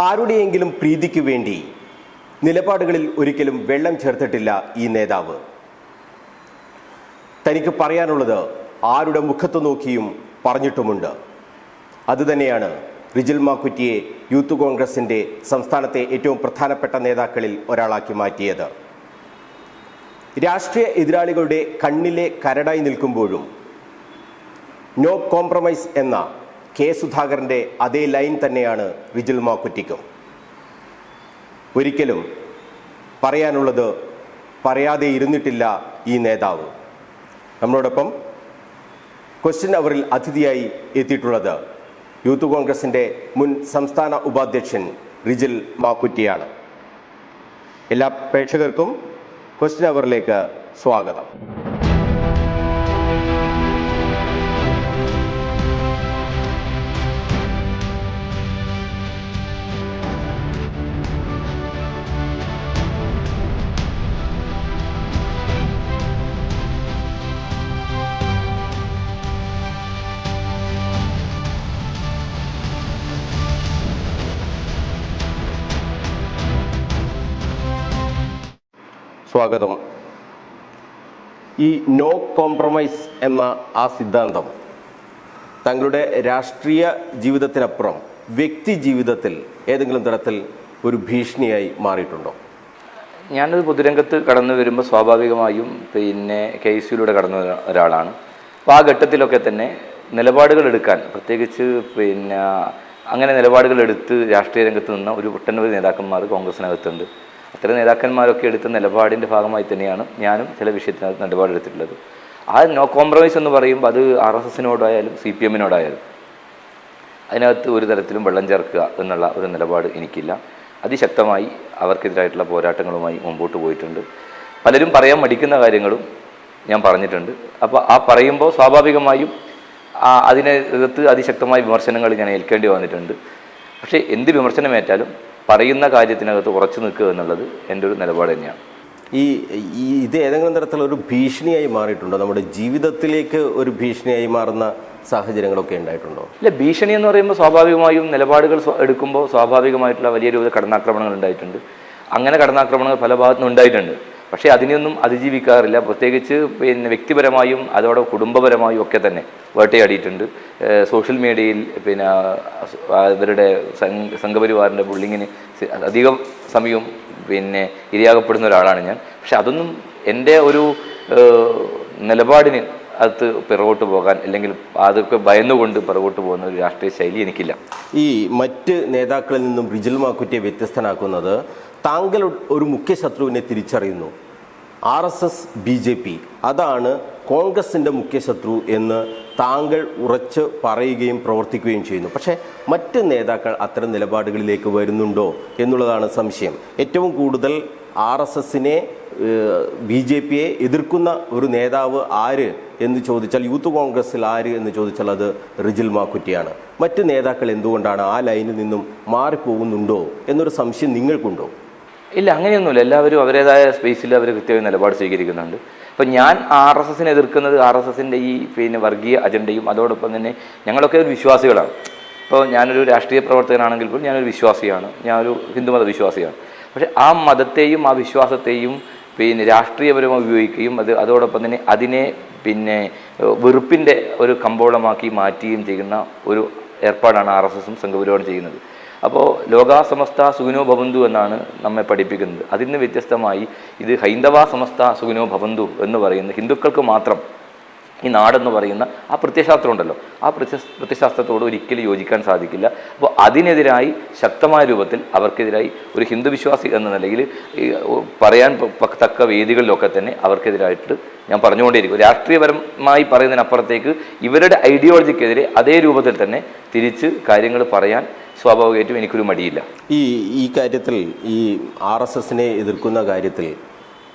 ആരുടെയെങ്കിലും പ്രീതിക്ക് വേണ്ടി നിലപാടുകളിൽ ഒരിക്കലും വെള്ളം ചേർത്തിട്ടില്ല ഈ നേതാവ്. തനിക്ക് പറയാനുള്ളത് ആരുടെ മുഖത്ത് നോക്കിയും പറഞ്ഞിട്ടുമുണ്ട്. അതുതന്നെയാണ് റിജിൽ മാക്കുറ്റിയെ യൂത്ത് കോൺഗ്രസിൻ്റെ സംസ്ഥാനത്തെ ഏറ്റവും പ്രധാനപ്പെട്ട നേതാക്കളിൽ ഒരാളാക്കി മാറ്റിയത്. രാഷ്ട്രീയ എതിരാളികളുടെ കണ്ണിലെ കരടായി നിൽക്കുമ്പോഴും നോ കോംപ്രമൈസ് എന്ന കെ സുധാകരൻ്റെ അതേ ലൈൻ തന്നെയാണ് റിജിൽ മാക്കുറ്റിക്കും. ഒരിക്കലും പറയാനുള്ളത് പറയാതെ ഇരുന്നിട്ടില്ല ഈ നേതാവ്. നമ്മളോടൊപ്പം ക്വസ്റ്റ്യൻ അവറിൽ അതിഥിയായി എത്തിയിട്ടുള്ളത് യൂത്ത് കോൺഗ്രസിൻ്റെ മുൻ സംസ്ഥാന ഉപാധ്യക്ഷൻ റിജിൽ മാക്കുറ്റിയാണ്. എല്ലാ പ്രേക്ഷകർക്കും ക്വസ്റ്റ്യൻ അവറിലേക്ക് സ്വാഗതം. സ്വാഗതം. ഈ നോ കോംപ്രമൈസ് എന്ന ആ സിദ്ധാന്തം തങ്ങളുടെ രാഷ്ട്രീയ ജീവിതത്തിനപ്പുറം വ്യക്തി ജീവിതത്തിൽ ഏതെങ്കിലും തരത്തിൽ ഒരു ഭീഷണിയായി മാറിയിട്ടുണ്ടോ? ഞാനൊരു പൊതുരംഗത്ത് കടന്നു വരുമ്പോൾ സ്വാഭാവികമായും KSUയിലൂടെ കടന്നു വരുന്ന ഒരാളാണ്. അപ്പോൾ ആ ഘട്ടത്തിലൊക്കെ തന്നെ നിലപാടുകൾ എടുക്കാൻ, പ്രത്യേകിച്ച് അങ്ങനെ നിലപാടുകൾ എടുത്ത് രാഷ്ട്രീയ രംഗത്ത് നിന്ന ഒരു ഒട്ടനവധി നേതാക്കന്മാർ കോൺഗ്രസിനകത്തുണ്ട്. അത്തരം നേതാക്കന്മാരൊക്കെ എടുത്ത നിലപാടിൻ്റെ ഭാഗമായി തന്നെയാണ് ഞാനും ചില വിഷയത്തിനകത്ത് നിലപാടെടുത്തിട്ടുള്ളത്. ആ നോ കോംപ്രമൈസ് എന്ന് പറയുമ്പോൾ അത് RSSനോടായാലും CPMനോടായാലും അതിനകത്ത് ഒരു തരത്തിലും വെള്ളം ചേർക്കുക എന്നുള്ള ഒരു നിലപാട് എനിക്കില്ല. അതിശക്തമായി അവർക്കെതിരായിട്ടുള്ള പോരാട്ടങ്ങളുമായി മുമ്പോട്ട് പോയിട്ടുണ്ട്. പലരും പറയാൻ മടിക്കുന്ന കാര്യങ്ങളും ഞാൻ പറഞ്ഞിട്ടുണ്ട്. അപ്പോൾ ആ പറയുമ്പോൾ സ്വാഭാവികമായും അതിനകത്ത് അതിശക്തമായ വിമർശനങ്ങൾ ഞാൻ ഏൽക്കേണ്ടി വന്നിട്ടുണ്ട്. പക്ഷേ എന്ത് വിമർശനമേറ്റാലും പറയുന്ന കാര്യത്തിനകത്ത് ഉറച്ചു നിൽക്കുക എന്നുള്ളത് എൻ്റെ ഒരു നിലപാട് തന്നെയാണ്. ഇത് ഏതെങ്കിലും തരത്തിലൊരു ഭീഷണിയായി മാറിയിട്ടുണ്ടോ? നമ്മുടെ ജീവിതത്തിലേക്ക് ഒരു ഭീഷണിയായി മാറുന്ന സാഹചര്യങ്ങളൊക്കെ ഉണ്ടായിട്ടുണ്ടോ? ഇല്ല, ഭീഷണി എന്ന് പറയുമ്പോൾ സ്വാഭാവികമായും നിലപാടുകൾ എടുക്കുമ്പോൾ സ്വാഭാവികമായിട്ടുള്ള വലിയ രൂപത്തിൽ കടന്നാക്രമണങ്ങൾ ഉണ്ടായിട്ടുണ്ട്. അങ്ങനെ കടന്നാക്രമണങ്ങൾ പല ഭാഗത്തുനിന്നും ഉണ്ടായിട്ടുണ്ട്. പക്ഷേ അതിനെയൊന്നും അതിജീവിക്കാറില്ല. പ്രത്യേകിച്ച് വ്യക്തിപരമായും അതോടെ കുടുംബപരമായും ഒക്കെ തന്നെ വേട്ടയാടിയിട്ടുണ്ട്. സോഷ്യൽ മീഡിയയിൽ ഇവരുടെ സംഘപരിവാറിൻ്റെ ബുള്ളിങ്ങിന് അധികം സമയവും ഇരയാകപ്പെടുന്ന ഒരാളാണ് ഞാൻ. പക്ഷെ അതൊന്നും എൻ്റെ ഒരു നിലപാടിന് അത് പിറകോട്ട് പോകാൻ, അല്ലെങ്കിൽ അതൊക്കെ ഭയന്നുകൊണ്ട് പിറകോട്ട് പോകുന്ന ഒരു രാഷ്ട്രീയ ശൈലി എനിക്കില്ല. ഈ മറ്റ് നേതാക്കളിൽ നിന്നും റിജിൽ മാക്കുറ്റിയെ വ്യത്യസ്തനാക്കുന്നത് താങ്കൾ ഒരു മുഖ്യ ശത്രുവിനെ തിരിച്ചറിയുന്നു. RSS BJP അതാണ് കോൺഗ്രസിൻ്റെ മുഖ്യ ശത്രു എന്ന് താങ്കൾ ഉറച്ച് പറയുകയും പ്രവർത്തിക്കുകയും ചെയ്യുന്നു. പക്ഷേ മറ്റ് നേതാക്കൾ അത്തരം നിലപാടുകളിലേക്ക് വരുന്നുണ്ടോ എന്നുള്ളതാണ് സംശയം. ഏറ്റവും കൂടുതൽ RSSനെ BJPയെ എതിർക്കുന്ന ഒരു നേതാവ് ആര് എന്ന് ചോദിച്ചാൽ, യൂത്ത് കോൺഗ്രസിൽ ആര് എന്ന് ചോദിച്ചാൽ അത് റിജിൽ മാക്കുറ്റിയാണ്. മറ്റ് നേതാക്കൾ എന്തുകൊണ്ടാണ് ആ ലൈനിൽ നിന്നും മാറിപ്പോകുന്നുണ്ടോ എന്നൊരു സംശയം നിങ്ങൾക്കുണ്ടോ? ഇല്ല, അങ്ങനെയൊന്നുമില്ല. എല്ലാവരും അവരുടേതായ സ്പേസിൽ അവർ കൃത്യമായി നിലപാട് സ്വീകരിക്കുന്നുണ്ട്. അപ്പം ഞാൻ RSSനെ എതിർക്കുന്നത് RSSൻ്റെ ഈ വർഗീയ അജണ്ടയും അതോടൊപ്പം തന്നെ ഞങ്ങളൊക്കെ ഒരു വിശ്വാസികളാണ്. ഇപ്പോൾ ഞാനൊരു രാഷ്ട്രീയ പ്രവർത്തകനാണെങ്കിൽ പോലും ഞാനൊരു വിശ്വാസിയാണ്, ഞാനൊരു ഹിന്ദുമത വിശ്വാസിയാണ്. പക്ഷേ ആ മതത്തെയും ആ വിശ്വാസത്തെയും രാഷ്ട്രീയപരമായി ഉപയോഗിക്കുകയും അതോടൊപ്പം തന്നെ അതിനെ വെറുപ്പിൻ്റെ ഒരു കമ്പോളമാക്കി മാറ്റുകയും ചെയ്യുന്ന ഒരു ഏർപ്പാടാണ് RSSും സംഘപരിവാറും ചെയ്യുന്നത്. അപ്പോൾ ലോകാ സമസ്ത സുഖിനോ ഭവന്തു എന്നാണ് നമ്മെ പഠിപ്പിക്കുന്നത്. അതിന് വ്യത്യസ്തമായി ഇത് ഹൈന്ദവ സമസ്ത സുഖിനോ ഭവന്തു എന്ന് പറയുന്ന ഹിന്ദുക്കൾക്ക് മാത്രം ഈ നാടെന്ന് പറയുന്ന ആ പ്രത്യയശാസ്ത്രം ഉണ്ടല്ലോ, ആ പ്രത്യയശാസ്ത്രത്തോട് ഒരിക്കലും യോജിക്കാൻ സാധിക്കില്ല. അപ്പോൾ അതിനെതിരായി ശക്തമായ രൂപത്തിൽ അവർക്കെതിരായി ഒരു ഹിന്ദു വിശ്വാസി എന്ന നിലയിൽ പറയാൻ തക്ക വേദികളിലൊക്കെ തന്നെ അവർക്കെതിരായിട്ട് ഞാൻ പറഞ്ഞുകൊണ്ടേയിരിക്കും. രാഷ്ട്രീയപരമായി പറയുന്നതിനപ്പുറത്തേക്ക് ഇവരുടെ ഐഡിയോളജിക്കെതിരെ അതേ രൂപത്തിൽ തന്നെ തിരിച്ച് കാര്യങ്ങൾ പറയാൻ സ്വാഭാവികമായിട്ടും എനിക്കൊരു മടിയില്ല. ഈ കാര്യത്തിൽ ഈ RSSനെ എതിർക്കുന്ന കാര്യത്തിൽ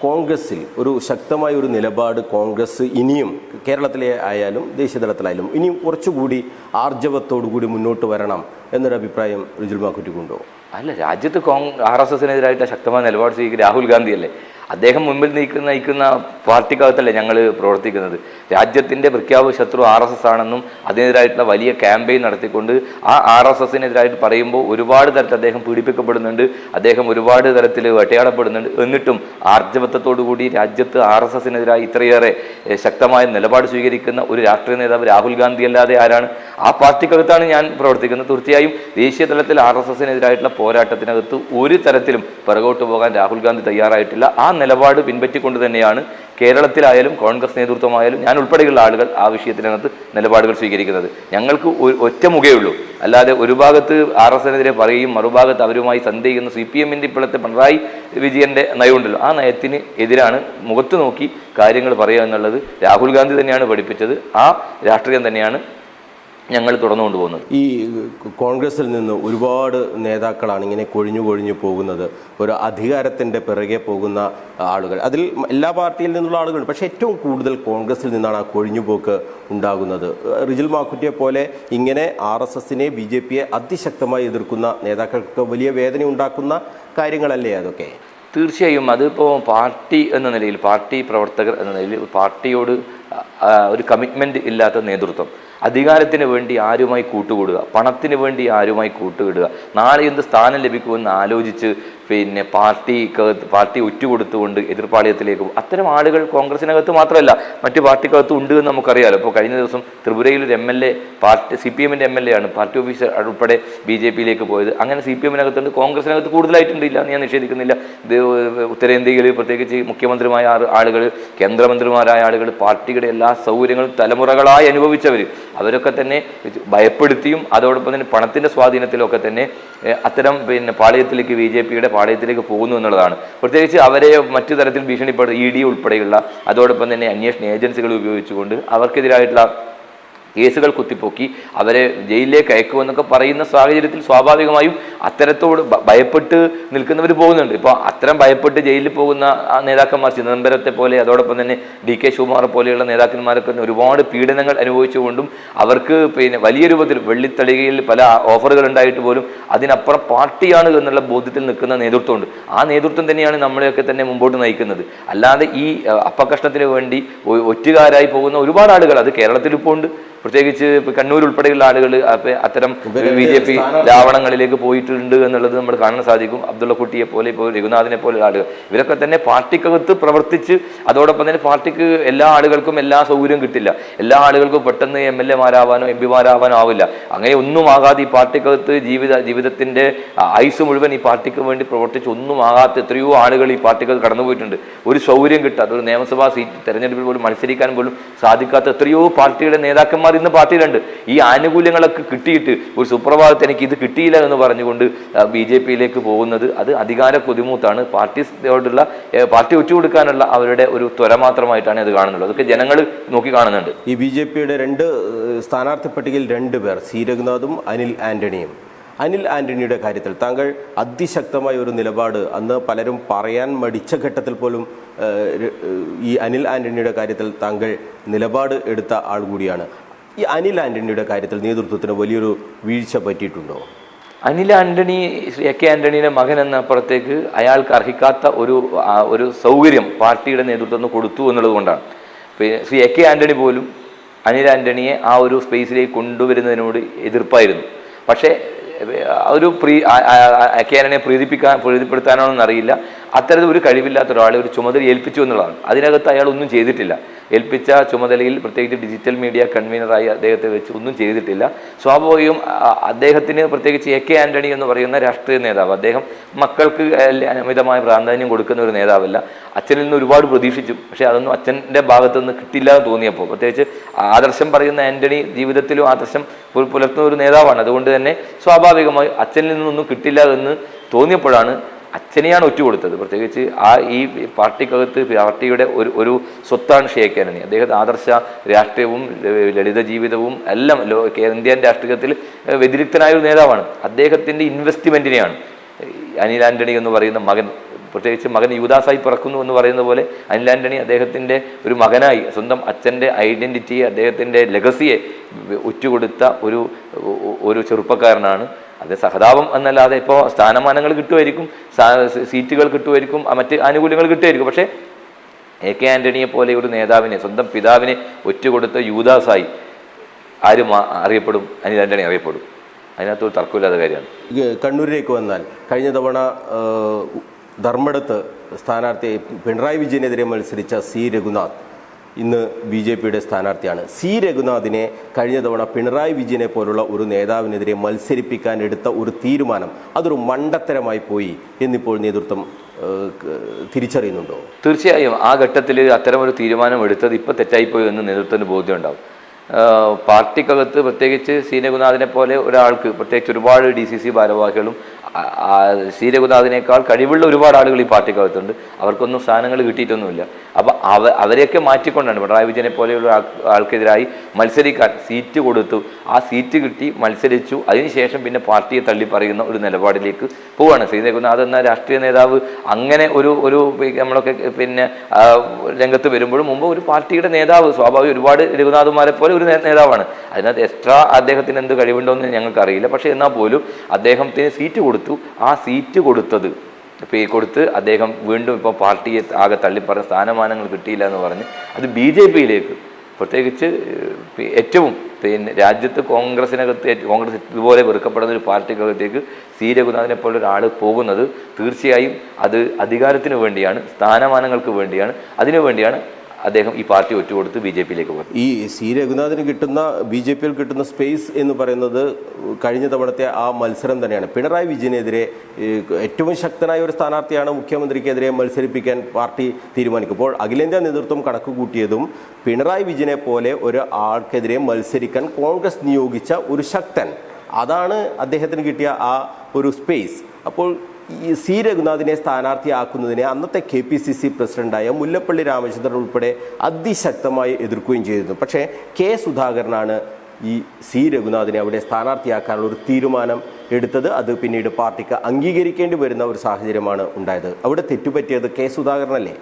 കോൺഗ്രസിൽ ഒരു ശക്തമായ ഒരു നിലപാട് കോൺഗ്രസ് ഇനിയും കേരളത്തിലെ ആയാലും ദേശീയ തലത്തിലായാലും ഇനിയും കുറച്ചുകൂടി ആർജവത്തോടുകൂടി മുന്നോട്ട് വരണം എന്നൊരു അഭിപ്രായം റിജിൽ മാക്കുറ്റിക്കുണ്ടോ? അല്ല, രാജ്യത്ത് RSSനെതിരായിട്ട് ശക്തമായ നിലപാട് സ്വീകരിക്കുക രാഹുൽ ഗാന്ധി അല്ലേ. അദ്ദേഹം മുമ്പിൽ നയിക്കുന്ന പാർട്ടിക്കകത്തല്ലേ ഞങ്ങൾ പ്രവർത്തിക്കുന്നത്. രാജ്യത്തിൻ്റെ പ്രഖ്യാപിത ശത്രു RSS ആണെന്നും അതിനെതിരായിട്ടുള്ള വലിയ ക്യാമ്പയിൻ നടത്തിക്കൊണ്ട് ആ RSSനെതിരായിട്ട് പറയുമ്പോൾ ഒരുപാട് തരത്തിൽ അദ്ദേഹം പീഡിപ്പിക്കപ്പെടുന്നുണ്ട്, അദ്ദേഹം ഒരുപാട് തരത്തിൽ വേട്ടയാടപ്പെടുന്നുണ്ട്. എന്നിട്ടും ആർജവത്വത്തോടുകൂടി രാജ്യത്ത് RSSനെതിരായി ഇത്രയേറെ ശക്തമായ നിലപാട് സ്വീകരിക്കുന്ന ഒരു രാഷ്ട്രീയ നേതാവ് രാഹുൽ ഗാന്ധി അല്ലാതെ ആരാണ്? ആ പാർട്ടിക്കകത്താണ് ഞാൻ പ്രവർത്തിക്കുന്നത്. തീർച്ചയായും ദേശീയ തലത്തിൽ RSSനെതിരായിട്ടുള്ള പോരാട്ടത്തിനകത്ത് ഒരു തരത്തിലും പിറകോട്ട് പോകാൻ രാഹുൽ ഗാന്ധി തയ്യാറായിട്ടില്ല. ആ നിലപാട് പിൻപറ്റിക്കൊണ്ട് തന്നെയാണ് കേരളത്തിലായാലും കോൺഗ്രസ് നേതൃത്വമായാലും ഞാൻ ഉൾപ്പെടെയുള്ള ആളുകൾ ആ വിഷയത്തിനകത്ത് നിലപാടുകൾ സ്വീകരിക്കുന്നത്. ഞങ്ങൾക്ക് ഒറ്റ മുഖയുള്ളൂ, അല്ലാതെ ഒരു ഭാഗത്ത് RSSനെതിരെ പറയുകയും മറുഭാഗത്ത് അവരുമായി സന്ധി ചെയ്യുന്ന CPMന്റെ ഇപ്പോഴത്തെ പിണറായി വിജയന്റെ നയമുണ്ടല്ലോ, ആ നയത്തിന് എതിരാണ് മുഖത്ത് നോക്കി കാര്യങ്ങൾ പറയുക എന്നുള്ളത് രാഹുൽ ഗാന്ധി തന്നെയാണ് പഠിപ്പിച്ചത്. ആ രാഷ്ട്രീയം തന്നെയാണ് ഞങ്ങൾ തുടർന്നുകൊണ്ട് പോകുന്നത്. ഈ കോൺഗ്രസിൽ നിന്ന് ഒരുപാട് നേതാക്കളാണ് ഇങ്ങനെ കൊഴിഞ്ഞു പോകുന്നത്, ഒരു അധികാരത്തിൻ്റെ പിറകെ പോകുന്ന ആളുകൾ. അതിൽ എല്ലാ പാർട്ടിയിൽ നിന്നുള്ള ആളുകൾ, പക്ഷേ ഏറ്റവും കൂടുതൽ കോൺഗ്രസിൽ നിന്നാണ് ആ കൊഴിഞ്ഞുപോക്ക് ഉണ്ടാകുന്നത്. റിജിൽ മാക്കുറ്റിയെ പോലെ ഇങ്ങനെ RSSനെ BJPയെ അതിശക്തമായി എതിർക്കുന്ന നേതാക്കൾക്ക് വലിയ വേദന ഉണ്ടാക്കുന്ന കാര്യങ്ങളല്ലേ അതൊക്കെ? തീർച്ചയായും അതിപ്പോൾ പാർട്ടി എന്ന നിലയിൽ, പാർട്ടി പ്രവർത്തകർ എന്ന നിലയിൽ പാർട്ടിയോട് ഒരു കമ്മിറ്റ്മെൻറ്റ് ഇല്ലാത്ത നേതൃത്വം, അധികാരത്തിന് വേണ്ടി ആരുമായി കൂട്ടുകൂടുക, പണത്തിന് വേണ്ടി ആരുമായി കൂട്ടുകിടുക, നാളെ എന്ത് സ്ഥാനം ലഭിക്കുമെന്ന് ആലോചിച്ച് പാർട്ടി ഉറ്റുകൊടുത്തുകൊണ്ട് എതിർപ്പാളയത്തിലേക്ക് അത്തരം ആളുകൾ കോൺഗ്രസിനകത്ത് മാത്രമല്ല മറ്റു പാർട്ടിക്കകത്തും ഉണ്ട് എന്ന് നമുക്കറിയാമല്ലോ. ഇപ്പോൾ കഴിഞ്ഞ ദിവസം ത്രിപുരയിൽ ഒരു MLA CPMന്റെ MLA ആണ് പാർട്ടി ഓഫീസർ ഉൾപ്പെടെ BJPയിലേക്ക് പോയത്. അങ്ങനെ CPMനകത്തുണ്ട്, കോൺഗ്രസിനകത്ത് കൂടുതലായിട്ടുണ്ട്, ഇല്ല ഞാൻ നിഷേധിക്കുന്നില്ല. ഇത് ഉത്തരേന്ത്യയിൽ പ്രത്യേകിച്ച് മുഖ്യമന്ത്രിമായ ആളുകൾ, കേന്ദ്രമന്ത്രിമാരായ ആളുകൾ, പാർട്ടിയുടെ എല്ലാ സൗകര്യങ്ങളും തലമുറകളായി അനുഭവിച്ചവർ, അവരൊക്കെ തന്നെ ഭയപ്പെടുത്തിയും അതോടൊപ്പം തന്നെ പണത്തിൻ്റെ സ്വാധീനത്തിലൊക്കെ തന്നെ അത്തരം പാളയത്തിലേക്ക് BJPയുടെ പാളയത്തിലേക്ക് പോകുന്നു എന്നുള്ളതാണ്. പ്രത്യേകിച്ച് അവരെ മറ്റു തരത്തിൽ ഭീഷണിപ്പെടുത്തി ED ഉൾപ്പെടെയുള്ള അതോടൊപ്പം തന്നെ അന്വേഷണ ഏജൻസികൾ ഉപയോഗിച്ചുകൊണ്ട് അവർക്കെതിരായിട്ടുള്ള കേസുകൾ കുത്തിപ്പൊക്കി അവരെ ജയിലിലേക്ക് അയക്കുമെന്നൊക്കെ പറയുന്ന സാഹചര്യത്തിൽ സ്വാഭാവികമായും അത്തരത്തോട് ഭയപ്പെട്ട് നിൽക്കുന്നവർ പോകുന്നുണ്ട്. ഇപ്പോൾ അത്തരം ഭയപ്പെട്ട് ജയിലിൽ പോകുന്ന നേതാക്കന്മാർ ചിദംബരത്തെ പോലെ അതോടൊപ്പം തന്നെ DK ശിവകുമാർ പോലെയുള്ള നേതാക്കന്മാരൊക്കെ ഒരുപാട് പീഡനങ്ങൾ അനുഭവിച്ചുകൊണ്ടും അവർക്ക് വലിയ രൂപത്തിൽ വെള്ളിത്തളികയിൽ പല ഓഫറുകൾ ഉണ്ടായിട്ട് പോലും അതിനപ്പുറം പാർട്ടിയാണ് എന്നുള്ള ബോധ്യത്തിൽ നിൽക്കുന്ന നേതൃത്വമുണ്ട്. ആ നേതൃത്വം തന്നെയാണ് നമ്മളെയൊക്കെ തന്നെ മുമ്പോട്ട് നയിക്കുന്നത്. അല്ലാതെ ഈ അപ്പകഷ്ണത്തിന് വേണ്ടി ഒറ്റുകാരായി പോകുന്ന ഒരുപാട് ആളുകൾ അത് കേരളത്തിൽ ഇപ്പോൾ ഉണ്ട്. പ്രത്യേകിച്ച് കണ്ണൂർ ഉൾപ്പെടെയുള്ള ആളുകൾ അത്തരം BJP രാവണങ്ങളിലേക്ക് പോയിട്ടുണ്ട് എന്നുള്ളത് നമ്മൾ കാണാൻ സാധിക്കും. അബ്ദുള്ള കുട്ടിയെ പോലെ, ഇപ്പോൾ രഘുനാഥിനെ പോലെയുള്ള ആളുകൾ, ഇവരൊക്കെ തന്നെ പാർട്ടിക്കകത്ത് പ്രവർത്തിച്ച് അതോടൊപ്പം തന്നെ പാർട്ടിക്ക് എല്ലാ ആളുകൾക്കും എല്ലാ സൗകര്യവും കിട്ടില്ല. എല്ലാ ആളുകൾക്കും പെട്ടെന്ന് MLA മാരാവാനോ MP മാരാവാനോ ആവില്ല. അങ്ങനെ ഒന്നും ആകാതെ ഈ പാർട്ടിക്കകത്ത് ജീവിതത്തിൻ്റെ ആയുസ് മുഴുവൻ ഈ പാർട്ടിക്ക് വേണ്ടി പ്രവർത്തിച്ച് ഒന്നും ആകാത്ത എത്രയോ ആളുകൾ ഈ പാർട്ടിക്കകത്ത് കടന്നുപോയിട്ടുണ്ട്. ഒരു സൗകര്യം കിട്ടാത്ത, ഒരു നിയമസഭാ സീറ്റ് തെരഞ്ഞെടുപ്പിൽ പോലും മത്സരിക്കാൻ പോലും സാധിക്കാത്ത എത്രയോ പാർട്ടിയുടെ നേതാക്കന്മാർ ഇന്ന് പാർട്ടിയിലുണ്ട്. ഈ ആനുകൂല്യങ്ങളൊക്കെ കിട്ടിയിട്ട് ഒരു സുപ്രഭാതത്തിൽ എനിക്ക് ഇത് കിട്ടിയില്ല എന്ന് പറഞ്ഞുകൊണ്ട് BJPയിലേക്ക് പോകുന്നത് അത് അധികാര കൊതിമൂത്താണ്. പാർട്ടി ഒറ്റുകൊടുക്കാനുള്ള അവരുടെ ഒരു ത്വര മാത്രമായിട്ടാണ് അത് കാണുന്നത്. അതൊക്കെ ജനങ്ങൾ നോക്കി കാണുന്നുണ്ട്. ഈ BJPയുടെ സ്ഥാനാർത്ഥി പട്ടികയിൽ 2 പേർ, C രഘുനാഥും അനിൽ ആന്റണിയും. അനിൽ ആന്റണിയുടെ കാര്യത്തിൽ താങ്കൾ അതിശക്തമായ ഒരു നിലപാട് അന്ന് പലരും പറയാൻ മടിച്ച ഘട്ടത്തിൽ പോലും ഈ അനിൽ ആന്റണിയുടെ കാര്യത്തിൽ താങ്കൾ നിലപാട് എടുത്ത ആൾ കൂടിയാണ്. ഈ അനിൽ ആന്റണിയുടെ കാര്യത്തിൽ നേതൃത്വത്തിന് വലിയൊരു വീഴ്ച പറ്റിയിട്ടുണ്ടോ? അനിൽ ആന്റണി AK ആന്റണിയുടെ മകൻ എന്നപ്പുറത്തേക്ക് അയാൾക്ക് അർഹിക്കാത്ത ഒരു സൗകര്യം പാർട്ടിയുടെ നേതൃത്വം കൊടുത്തു എന്നുള്ളത് കൊണ്ടാണ്. AK ആന്റണി പോലും അനിൽ ആന്റണിയെ ആ ഒരു സ്പേസിലേക്ക് കൊണ്ടുവരുന്നതിനോട് എതിർപ്പായിരുന്നു. പക്ഷേ ഒരു AK ആന്റണിയെ പ്രീതിപ്പെടുത്താനാണെന്ന് അറിയില്ല, അത്തരത്തിൽ ഒരു കഴിവില്ലാത്ത ഒരാളെ ഒരു ചുമതല ഏൽപ്പിച്ചു എന്നുള്ളതാണ്. അതിനകത്ത് അയാൾ ഒന്നും ചെയ്തിട്ടില്ല. ഏൽപ്പിച്ച ചുമതലയിൽ പ്രത്യേകിച്ച് ഡിജിറ്റൽ മീഡിയ കൺവീനറായി അദ്ദേഹത്തെ വെച്ച് ഒന്നും ചെയ്തിട്ടില്ല. സ്വാഭാവികം അദ്ദേഹത്തിന് പ്രത്യേകിച്ച് AK ആന്റണി എന്ന് പറയുന്ന രാഷ്ട്രീയ നേതാവ്, അദ്ദേഹം മക്കൾക്ക് അമിതമായ പ്രാധാന്യം കൊടുക്കുന്ന ഒരു നേതാവല്ല. അച്ഛനിൽ നിന്ന് ഒരുപാട് പ്രതീക്ഷിച്ചു, പക്ഷേ അതൊന്നും അച്ഛൻ്റെ ഭാഗത്തു നിന്ന് കിട്ടില്ല എന്ന് തോന്നിയപ്പോൾ, പ്രത്യേകിച്ച് ആദർശം പറയുന്ന ആന്റണി ജീവിതത്തിലും ആദർശം പുലർത്തുന്ന ഒരു നേതാവാണ്. അതുകൊണ്ട് തന്നെ സ്വാഭാവികമായി അച്ഛനിൽ നിന്നൊന്നും കിട്ടില്ല എന്ന് തോന്നിയപ്പോഴാണ് അച്ഛനെയാണ് ഒറ്റുകൊടുത്തത്. പ്രത്യേകിച്ച് ഈ പാർട്ടിക്കകത്ത് പാർട്ടിയുടെ ഒരു സ്വത്താണ് AK ആന്റണി. അദ്ദേഹത്തെ ആദർശ രാഷ്ട്രീയവും ലളിത ജീവിതവും എല്ലാം ഇന്ത്യൻ രാഷ്ട്രീയത്തിൽ വ്യതിരിക്തനായ ഒരു നേതാവാണ്. അദ്ദേഹത്തിൻ്റെ ഇൻവെസ്റ്റ്മെൻറ്റിനെയാണ് അനിൽ ആന്റണി എന്ന് പറയുന്ന മകൻ, പ്രത്യേകിച്ച് മകൻ യുവദാസായി പിറക്കുന്നു എന്ന് പറയുന്ന പോലെ അനിൽ ആന്റണി അദ്ദേഹത്തിൻ്റെ ഒരു മകനായി സ്വന്തം അച്ഛൻ്റെ ഐഡൻറ്റിറ്റിയെ, അദ്ദേഹത്തിൻ്റെ ലെഗസിയെ ഒറ്റുകൊടുത്ത ഒരു ചെറുപ്പക്കാരനാണ്. അത് സഹതാപം എന്നല്ലാതെ ഇപ്പോൾ സ്ഥാനമാനങ്ങൾ കിട്ടുമായിരിക്കും, സീറ്റുകൾ കിട്ടുമായിരിക്കും, മറ്റ് ആനുകൂല്യങ്ങൾ കിട്ടുമായിരിക്കും. പക്ഷേ AK ആന്റണിയെ പോലെ ഒരു നേതാവിനെ, സ്വന്തം പിതാവിനെ ഒറ്റുകൊടുത്ത യൂദാസായി ആരും അറിയപ്പെടും, അനിൽ ആന്റണി അറിയപ്പെടും. അതിനകത്തൊരു തർക്കമില്ലാത്ത കാര്യമാണ്. കണ്ണൂരിലേക്ക് വന്നാൽ കഴിഞ്ഞ തവണ ധർമ്മടത്ത് സ്ഥാനാർത്ഥി പിണറായി വിജയനെതിരെ മത്സരിച്ച C. രഘുനാഥ് ഇന്ന് BJPയുടെ സ്ഥാനാർത്ഥിയാണ്. C. രഘുനാഥിനെ കഴിഞ്ഞ തവണ പിണറായി വിജയനെ പോലുള്ള ഒരു നേതാവിനെതിരെ മത്സരിപ്പിക്കാൻ എടുത്ത ഒരു തീരുമാനം അതൊരു മണ്ടത്തരമായി പോയി എന്നിപ്പോൾ നേതൃത്വം തിരിച്ചറിയുന്നുണ്ടോ? തീർച്ചയായും ആ ഘട്ടത്തിൽ അത്തരമൊരു തീരുമാനം എടുത്തത് ഇപ്പോൾ തെറ്റായിപ്പോയി എന്ന് നേതൃത്വത്തിന് ബോധ്യമുണ്ടാവും. പാർട്ടിക്കകത്ത് പ്രത്യേകിച്ച് C. രഘുനാഥിനെ പോലെ ഒരാൾക്ക്, പ്രത്യേകിച്ച് ഒരുപാട് DCC ഭാരവാഹികളും C. രഘുനാഥിനേക്കാൾ കഴിവുള്ള ഒരുപാട് ആളുകൾ ഈ പാർട്ടിക്കകത്തുണ്ട്. അവർക്കൊന്നും സ്ഥാനങ്ങൾ കിട്ടിയിട്ടൊന്നുമില്ല. അപ്പം അവരെയൊക്കെ മാറ്റിക്കൊണ്ടാണ് പിണറായി വിജയനെ പോലെയുള്ള ആൾക്കെതിരായി മത്സരിക്കാൻ സീറ്റ് കൊടുത്തു. ആ സീറ്റ് കിട്ടി, മത്സരിച്ചു. അതിനുശേഷം പിന്നെ പാർട്ടിയെ തള്ളി പറയുന്ന ഒരു നിലപാടിലേക്ക് പോവുകയാണ്. C. രഘുനാഥ് എന്ന രാഷ്ട്രീയ നേതാവ് അങ്ങനെ ഒരു നമ്മളൊക്കെ പിന്നെ രംഗത്ത് വരുമ്പോഴും മുമ്പ് ഒരു പാർട്ടിയുടെ നേതാവ്, സ്വാഭാവിക ഒരുപാട് രഘുനാഥന്മാരെ പോലെ ഒരു നേതാവാണ്. അതിനകത്ത് എക്സ്ട്രാ അദ്ദേഹത്തിന് എന്ത് കഴിവുണ്ടോ എന്ന് ഞങ്ങൾക്കറിയില്ല. പക്ഷേ എന്നാൽ പോലും അദ്ദേഹത്തിന് സീറ്റ് കൊടുത്തു. ആ സീറ്റ് കൊടുത്ത് അദ്ദേഹം വീണ്ടും ഇപ്പോൾ പാർട്ടിയെ ആകെ തള്ളിപ്പറഞ്ഞ സ്ഥാനമാനങ്ങൾ കിട്ടിയില്ല എന്ന് പറഞ്ഞ് അത് BJPയിലേക്ക്, പ്രത്യേകിച്ച് ഏറ്റവും പിന്നെ രാജ്യത്ത് കോൺഗ്രസ് ഇതുപോലെ വെറുക്കപ്പെടുന്ന ഒരു പാർട്ടിക്കകത്തേക്ക് C. രഘുനാഥിനെ പോലെ ഒരാൾ പോകുന്നത് തീർച്ചയായും അത് അധികാരത്തിന് വേണ്ടിയാണ്, സ്ഥാനമാനങ്ങൾക്ക് വേണ്ടിയാണ്. അതിനു വേണ്ടിയാണ് അദ്ദേഹം ഈ പാർട്ടി ഒറ്റുകൊടുത്ത് BJPയിലേക്ക് പോകും. ഈ C. രഘുനാഥിന് കിട്ടുന്ന BJPയിൽ കിട്ടുന്ന സ്പേസ് എന്ന് പറയുന്നത് കഴിഞ്ഞ തവണത്തെ ആ മത്സരം തന്നെയാണ്. പിണറായി വിജയനെതിരെ ഏറ്റവും ശക്തനായ ഒരു സ്ഥാനാർത്ഥിയാണ് മുഖ്യമന്ത്രിക്കെതിരെ മത്സരിപ്പിക്കാൻ പാർട്ടി തീരുമാനിക്കുമ്പോൾ അഖിലേന്ത്യാ നേതൃത്വം കണക്ക് കൂട്ടിയതും പിണറായി വിജയനെ പോലെ ഒരു ആൾക്കെതിരെ മത്സരിക്കാൻ കോൺഗ്രസ് നിയോഗിച്ച ഒരു ശക്തൻ, അതാണ് അദ്ദേഹത്തിന് കിട്ടിയ ആ ഒരു സ്പേസ്. അപ്പോൾ ഈ C. രഘുനാഥിനെ സ്ഥാനാർത്ഥിയാക്കുന്നതിനെ അന്നത്തെ KPCC പ്രസിഡന്റായ മുല്ലപ്പള്ളി രാമചന്ദ്രൻ ഉൾപ്പെടെ അതിശക്തമായി എതിർക്കുകയും ചെയ്തിരുന്നു. പക്ഷേ K. സുധാകരനാണ് ഈ C. രഘുനാഥിനെ അവിടെ സ്ഥാനാർത്ഥിയാക്കാനുള്ള ഒരു തീരുമാനം എടുത്തത്. അത് പിന്നീട് പാർട്ടിക്ക് അംഗീകരിക്കേണ്ടി വരുന്ന ഒരു സാഹചര്യമാണ് ഉണ്ടായത്. അവിടെ തെറ്റുപറ്റിയത് K. സുധാകരനല്ലേ?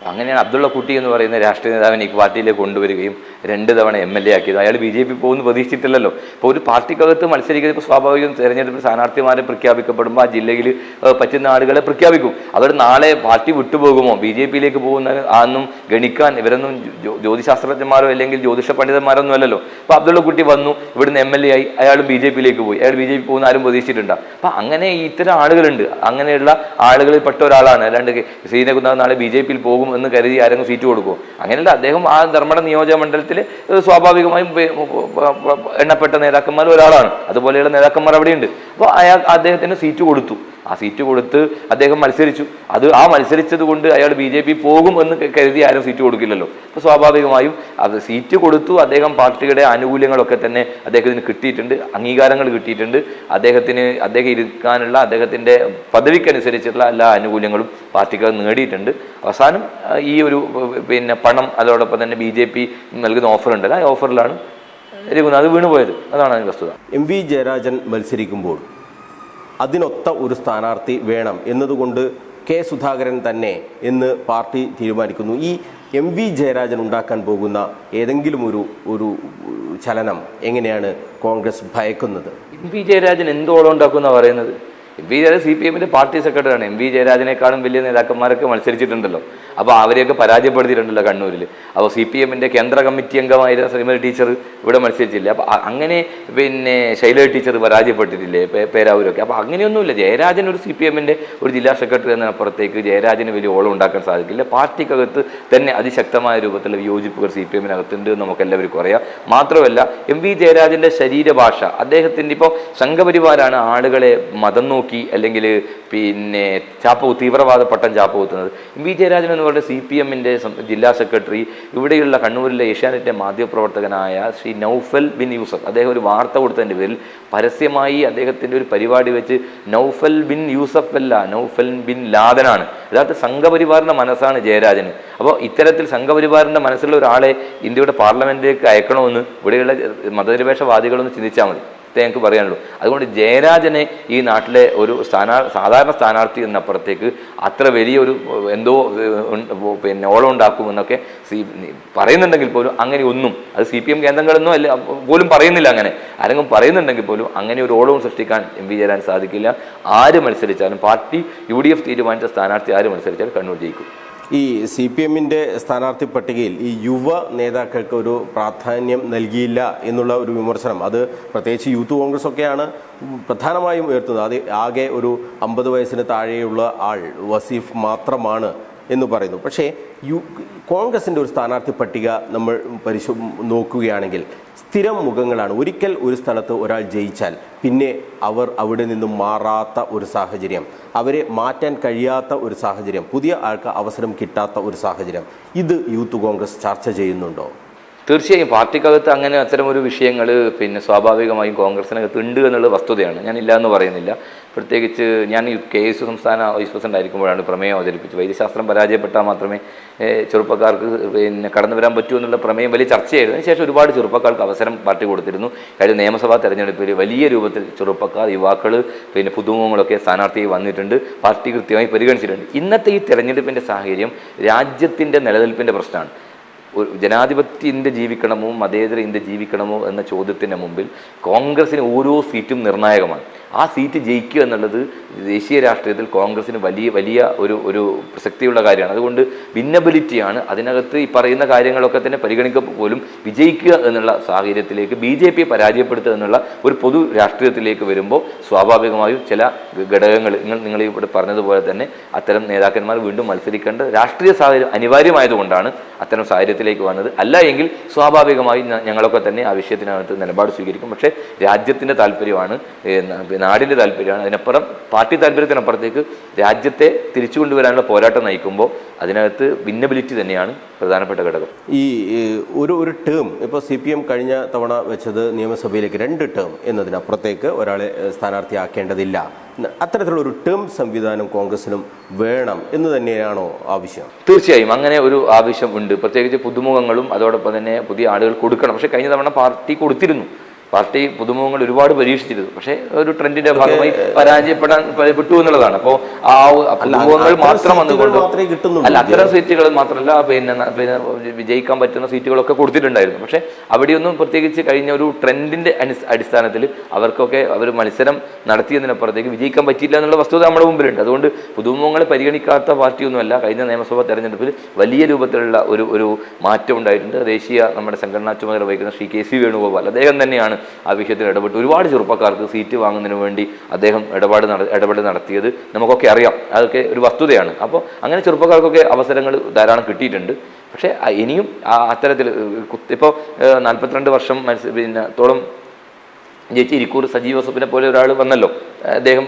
അങ്ങനെയാണ് അബ്ദുള്ള കുട്ടി എന്ന് പറയുന്ന രാഷ്ട്രീയ നേതാവിനെ ഈ പാർട്ടിയിലേക്ക് കൊണ്ടുവരികയും 2 തവണ MLA ആക്കിയത്. അയാൾ BJP പോകുന്നു പ്രതീക്ഷിച്ചിട്ടില്ലല്ലോ. ഇപ്പോൾ ഒരു പാർട്ടിക്കകത്ത് മത്സരിക്കുന്ന, ഇപ്പോൾ സ്വാഭാവികം തെരഞ്ഞെടുപ്പിൽ സ്ഥാനാർത്ഥിമാരെ പ്രഖ്യാപിക്കപ്പെടുമ്പോൾ ആ ജില്ലയിൽ പറ്റുന്ന ആളുകളെ പ്രഖ്യാപിക്കും. അവർ നാളെ പാർട്ടി വിട്ടുപോകുമോ, BJPയിലേക്ക് പോകുന്ന ആന്നും ഗണിക്കാൻ ഇവരൊന്നും ജ്യോതിശാസ്ത്രജ്ഞന്മാരോ അല്ലെങ്കിൽ ജ്യോതിഷ പണ്ഡിതന്മാരോ ഒന്നും അല്ലല്ലോ. അപ്പോൾ അബ്ദുള്ള കുട്ടി വന്നു, ഇവിടുന്ന് MLA ആയി, അയാൾ BJPയിലേക്ക് പോയി. അയാൾ BJP പോകുന്ന ആരും പ്രതീക്ഷിച്ചിട്ടുണ്ടാകും. അപ്പം അങ്ങനെ ഇത്തരം ആളുകളുണ്ട്. അങ്ങനെയുള്ള ആളുകളിൽ പെട്ട ഒരാളാണ്. അല്ലാണ്ട് C. രഘുനാഥ് നാളെ BJPയിൽ പോകും എന്ന് കരുതി ആരെങ്കിലും സീറ്റ് കൊടുക്കുമോ? അങ്ങനെയല്ല. അദ്ദേഹം ആ ധർമ്മട നിയോജക മണ്ഡലത്തിൽ സ്വാഭാവികമായും എണ്ണപ്പെട്ട നേതാക്കന്മാർ ഒരാളാണ്. അതുപോലെയുള്ള നേതാക്കന്മാർ അവിടെയുണ്ട്. അപ്പോൾ അദ്ദേഹത്തിന് സീറ്റ് കൊടുത്തു. ആ സീറ്റ് കൊടുത്ത് അദ്ദേഹം മത്സരിച്ചു. ആ മത്സരിച്ചത് കൊണ്ട് അയാൾ BJP പോകും എന്ന് കരുതി ആരും സീറ്റ് കൊടുക്കില്ലല്ലോ. അപ്പോൾ സ്വാഭാവികമായും അത് സീറ്റ് കൊടുത്തു. അദ്ദേഹം പാർട്ടിയുടെ ആനുകൂല്യങ്ങളൊക്കെ തന്നെ അദ്ദേഹത്തിന് കിട്ടിയിട്ടുണ്ട്, അംഗീകാരങ്ങൾ കിട്ടിയിട്ടുണ്ട്. അദ്ദേഹം ഇരിക്കാനുള്ള അദ്ദേഹത്തിൻ്റെ പദവിക്കനുസരിച്ചുള്ള എല്ലാ ആനുകൂല്യങ്ങളും പാർട്ടിക്ക് നേടിയിട്ടുണ്ട്. അവസാനം ഈ ഒരു പിന്നെ പണം, അതോടൊപ്പം തന്നെ BJP നൽകുന്ന ഓഫർ ഉണ്ടല്ലോ, ആ ഓഫറിലാണ് രഘുനാഥ് വീണുപോയത്. അതാണ് അതിൻ്റെ വസ്തുത. MV ജയരാജൻ മത്സരിക്കുമ്പോൾ അതിനൊത്ത ഒരു സ്ഥാനാർത്ഥി വേണം എന്നതുകൊണ്ട് K. സുധാകരൻ തന്നെ എന്ന് പാർട്ടി തീരുമാനിക്കുന്നു. ഈ MV ജയരാജൻ ഉണ്ടാക്കാൻ പോകുന്ന ഏതെങ്കിലും ഒരു ചലനം എങ്ങനെയാണ് കോൺഗ്രസ് ഭയക്കുന്നത്? MV ജയരാജൻ എന്തോളം ഉണ്ടാക്കുന്ന പറയുന്നത്? MV ജയരാജൻ CPMന്റെ പാർട്ടി സെക്രട്ടറിയാണ്. MV ജയരാജനേക്കാളും വലിയ നേതാക്കന്മാരൊക്കെ മത്സരിച്ചിട്ടുണ്ടല്ലോ. അപ്പോൾ അവരെയൊക്കെ പരാജയപ്പെടുത്തിയിട്ടുണ്ടല്ലോ കണ്ണൂരിൽ. അപ്പോൾ CPMന്റെ കേന്ദ്ര കമ്മിറ്റി അംഗമായിരുന്ന ശ്രീമതി ടീച്ചർ ഇവിടെ മത്സരിച്ചില്ല. അപ്പോൾ അങ്ങനെ പിന്നെ ശൈല ടീച്ചർ പരാജയപ്പെട്ടിട്ടില്ലേ പേരാവൂരൊക്കെ? അപ്പോൾ അങ്ങനെയൊന്നുമില്ല. ജയരാജൻ ഒരു CPMന്റെ ഒരു ജില്ലാ സെക്രട്ടറി എന്നപ്പുറത്തേക്ക് ജയരാജന് വലിയ ഓളം ഉണ്ടാക്കാൻ സാധിക്കില്ല. പാർട്ടിക്കകത്ത് തന്നെ അതിശക്തമായ രൂപത്തിലുള്ള വിയോജിപ്പുകൾ CPMനകത്തുണ്ട് എന്ന് നമുക്ക് എല്ലാവർക്കും അറിയാം. മാത്രമല്ല MV ജയരാജന്റെ ശരീരഭാഷ, അദ്ദേഹത്തിൻ്റെ ഇപ്പോൾ സംഘപരിവാരാണ് ആളുകളെ മതം നോക്കി അല്ലെങ്കിൽ പിന്നെ തീവ്രവാദ പട്ടം ചാപ്പ് കുത്തുന്നത്. MV ജയരാജൻ എന്ന് പറയുന്ന CPMന്റെ ജില്ലാ സെക്രട്ടറി, ഇവിടെയുള്ള കണ്ണൂരിലെ ഏഷ്യാനെറ്റിന്റെ മാധ്യമപ്രവർത്തകനായ ശ്രീ നൗഫൽ ബിൻ യൂസഫ്, അദ്ദേഹം ഒരു വാർത്ത കൊടുത്തതിൻ്റെ പേരിൽ പരസ്യമായി അദ്ദേഹത്തിൻ്റെ ഒരു പരിപാടി വെച്ച് നൗഫൽ ബിൻ യൂസഫ് അല്ല, നൗഫൽ ബിൻ ലാദനാണ്. യഥാർത്ഥ സംഘപരിവാറിൻ്റെ മനസ്സാണ് ജയരാജന്. അപ്പോൾ ഇത്തരത്തിൽ സംഘപരിവാറിൻ്റെ മനസ്സുള്ള ഒരാളെ ഇന്ത്യയുടെ പാർലമെന്റിലേക്ക് അയക്കണമെന്ന് ഇവിടെയുള്ള മതനിരപേക്ഷവാദികളൊന്ന് ചിന്തിച്ചാൽ മതി. ഞങ്ങൾക്ക് പറയാനുള്ളൂ. അതുകൊണ്ട് ജയരാജനെ ഈ നാട്ടിലെ ഒരു സാധാരണ സ്ഥാനാർത്ഥി എന്നപ്പുറത്തേക്ക് അത്ര വലിയൊരു എന്തോ പിന്നെ ഓളം ഉണ്ടാക്കുമെന്നൊക്കെ പറയുന്നുണ്ടെങ്കിൽ പോലും അങ്ങനെ ഒന്നും അത് CPM കേന്ദ്രങ്ങളൊന്നും അല്ല പോലും പറയുന്നില്ല. അങ്ങനെ ആരെങ്കിലും പറയുന്നുണ്ടെങ്കിൽ പോലും അങ്ങനെ ഒരു ഓളവും സൃഷ്ടിക്കാൻ MP ജയരാജൻ സാധിക്കില്ല. ആര് മത്സരിച്ചാലും പാർട്ടി UDF തീരുമാനിച്ച സ്ഥാനാർത്ഥി ആര് മത്സരിച്ചാലും കണ്ണൂർ ജയിക്കും. ഈ CPMന്റെ സ്ഥാനാർത്ഥി പട്ടികയിൽ ഈ യുവ നേതാക്കൾക്ക് ഒരു പ്രാധാന്യം നൽകിയില്ല എന്നുള്ള ഒരു വിമർശനം, അത് പ്രത്യേകിച്ച് യൂത്ത് കോൺഗ്രസ് ഒക്കെയാണ് പ്രധാനമായും ഉയർത്തുന്നത്. അത് ആകെ ഒരു 50 വയസ്സിന് താഴെയുള്ള ആൾ വസീഫ് മാത്രമാണ് എന്ന് പറയുന്നു. പക്ഷേ കോൺഗ്രസിൻ്റെ ഒരു സ്ഥാനാർത്ഥി പട്ടിക നമ്മൾ നോക്കുകയാണെങ്കിൽ സ്ഥിരം മുഖങ്ങളാണ്. ഒരിക്കൽ ഒരു സ്ഥലത്ത് ഒരാൾ ജയിച്ചാൽ പിന്നെ അവർ അവിടെ നിന്നും മാറാത്ത ഒരു സാഹചര്യം, അവരെ മാറ്റാൻ കഴിയാത്ത ഒരു സാഹചര്യം, പുതിയ ആൾക്ക് അവസരം കിട്ടാത്ത ഒരു സാഹചര്യം, ഇത് യൂത്ത് കോൺഗ്രസ് ചർച്ച ചെയ്യുന്നുണ്ടോ? തീർച്ചയായും പാർട്ടിക്കകത്ത് അങ്ങനെ അത്തരമൊരു വിഷയങ്ങൾ പിന്നെ സ്വാഭാവികമായും കോൺഗ്രസിനകത്ത് ഉണ്ട് എന്നുള്ള വസ്തുതയാണ്. ഞാൻ ഇല്ല എന്ന് പറയുന്നില്ല. പ്രത്യേകിച്ച് ഞാൻ KSU സംസ്ഥാന വൈസ് പ്രസിഡന്റ് ആയിരിക്കുമ്പോഴാണ് പ്രമേയം അവതരിപ്പിച്ചു. വൈദ്യശാസ്ത്രം പരാജയപ്പെട്ടാൽ മാത്രമേ ചെറുപ്പക്കാർക്ക് പിന്നെ കടന്നു വരാൻ പറ്റൂ എന്നുള്ള പ്രമേയം വലിയ ചർച്ചയായിരുന്നു. അതിനുശേഷം ഒരുപാട് ചെറുപ്പക്കാർക്ക് അവസരം പാർട്ടി കൊടുത്തിരുന്നു. കഴിഞ്ഞ നിയമസഭാ തെരഞ്ഞെടുപ്പിൽ വലിയ രൂപത്തിൽ ചെറുപ്പക്കാർ, യുവാക്കൾ, പിന്നെ പുതുമുഖങ്ങളൊക്കെ സ്ഥാനാർത്ഥിയായി വന്നിട്ടുണ്ട്. പാർട്ടി കൃത്യമായി പരിഗണിച്ചിട്ടുണ്ട്. ഇന്നത്തെ ഈ തെരഞ്ഞെടുപ്പിൻ്റെ സാഹചര്യം രാജ്യത്തിൻ്റെ നിലനിൽപ്പിൻ്റെ പ്രശ്നമാണ്. ഒരു ജനാധിപത്യ ഇന്ത്യ ജീവിക്കണമോ മതേതര ഇന്ത്യ ജീവിക്കണമോ എന്ന ചോദ്യത്തിന് മുമ്പിൽ കോൺഗ്രസിന് ഓരോ സീറ്റും നിർണായകമാണ്. ആ സീറ്റ് ജയിക്കുക എന്നുള്ളത് ദേശീയ രാഷ്ട്രീയത്തിൽ കോൺഗ്രസിന് വലിയ ഒരു പ്രസക്തിയുള്ള കാര്യമാണ്. അതുകൊണ്ട് വിന്നബിലിറ്റിയാണ്. അതിനകത്ത് ഈ പറയുന്ന കാര്യങ്ങളൊക്കെ തന്നെ പരിഗണിക്കപ്പോൾ പോലും വിജയിക്കുക എന്നുള്ള സാഹചര്യത്തിലേക്ക് BJP പരാജയപ്പെടുത്തുക എന്നുള്ള ഒരു പൊതു രാഷ്ട്രീയത്തിലേക്ക് വരുമ്പോൾ സ്വാഭാവികമായും ചില ഘടകങ്ങൾ നിങ്ങൾ ഇവിടെ പറഞ്ഞതുപോലെ തന്നെ അത്തരം നേതാക്കന്മാർ വീണ്ടും മത്സരിക്കേണ്ട രാഷ്ട്രീയ സാഹചര്യം അനിവാര്യമായതുകൊണ്ടാണ് അത്തരം സാഹചര്യത്തിലേക്ക് വന്നത്. അല്ല എങ്കിൽ സ്വാഭാവികമായും ഞങ്ങളൊക്കെ തന്നെ ആ വിഷയത്തിനകത്ത് നിലപാട് സ്വീകരിക്കും. പക്ഷേ രാജ്യത്തിൻ്റെ താല്പര്യമാണ്, നാടിൻ്റെ താല്പര്യമാണ്. അതിനപ്പുറം പാർട്ടി താല്പര്യത്തിനപ്പുറത്തേക്ക് രാജ്യത്തെ തിരിച്ചു കൊണ്ടുവരാനുള്ള പോരാട്ടം നയിക്കുമ്പോൾ അതിനകത്ത് ഭിന്നബിലിറ്റി തന്നെയാണ് പ്രധാനപ്പെട്ട ഘടകം. ഈ ഒരു ടേം ഇപ്പോൾ CPM കഴിഞ്ഞ തവണ വെച്ചത് നിയമസഭയിലേക്ക് 2 ടേം എന്നതിനപ്പുറത്തേക്ക് ഒരാളെ സ്ഥാനാർത്ഥിയാക്കേണ്ടതില്ല. അത്തരത്തിലുള്ള ഒരു ടേം സംവിധാനം കോൺഗ്രസിനും വേണം എന്ന് തന്നെയാണോ ആവശ്യം? തീർച്ചയായും അങ്ങനെ ഒരു ആവശ്യം ഉണ്ട്. പ്രത്യേകിച്ച് പുതുമുഖങ്ങളും അതോടൊപ്പം തന്നെ പുതിയ ആളുകൾ കൊടുക്കണം. പക്ഷേ കഴിഞ്ഞ തവണ പാർട്ടി കൊടുത്തിരുന്നു. പാർട്ടി പുതുമുഖങ്ങൾ ഒരുപാട് പരീക്ഷിച്ചിരുന്നു. പക്ഷേ ഒരു ട്രെൻഡിന്റെ ഭാഗമായി പരാജയപ്പെട്ടു എന്നുള്ളതാണ്. അപ്പോൾ ആ പുതുമുഖങ്ങൾ മാത്രം വന്നുകൊണ്ട് അല്ല, അത്തരം സീറ്റുകൾ മാത്രമല്ല പിന്നെ വിജയിക്കാൻ പറ്റുന്ന സീറ്റുകളൊക്കെ കൊടുത്തിട്ടുണ്ടായിരുന്നു. പക്ഷേ അവിടെയൊന്നും പ്രത്യേകിച്ച് കഴിഞ്ഞ ഒരു ട്രെൻഡിന്റെ അടിസ്ഥാനത്തിൽ അവർക്കൊക്കെ അവർ മത്സരം നടത്തിയതിനപ്പുറത്തേക്ക് വിജയിക്കാൻ പറ്റിയില്ല എന്നുള്ള വസ്തുത നമ്മുടെ മുമ്പിലുണ്ട്. അതുകൊണ്ട് പുതുമുഖങ്ങളെ പരിഗണിക്കാത്ത പാർട്ടിയൊന്നുമല്ല. കഴിഞ്ഞ നിയമസഭാ തെരഞ്ഞെടുപ്പിൽ വലിയ രൂപത്തിലുള്ള ഒരു മാറ്റം ഉണ്ടായിട്ടുണ്ട്. ദേശീയ നമ്മുടെ സംഘടനാ ചുമതല വഹിക്കുന്ന ശ്രീ KC വേണുഗോപാൽ അദ്ദേഹം തന്നെയാണ് ആ വിഷയത്തിൽ ഇടപെട്ട് ഒരുപാട് ചെറുപ്പക്കാർക്ക് സീറ്റ് വാങ്ങുന്നതിന് വേണ്ടി അദ്ദേഹം ഇടപെടൽ നടത്തിയത് നമുക്കൊക്കെ അറിയാം. അതൊക്കെ ഒരു വസ്തുതയാണ്. അപ്പോൾ അങ്ങനെ ചെറുപ്പക്കാർക്കൊക്കെ അവസരങ്ങൾ ധാരാളം കിട്ടിയിട്ടുണ്ട്. പക്ഷേ ഇനിയും അത്തരത്തിൽ ഇപ്പോൾ 42 വർഷം തോളം ജയിച്ച് ഇരിക്കൂർ സജീവ് ജോസഫിനെ പോലെ ഒരാൾ വന്നല്ലോ, അദ്ദേഹം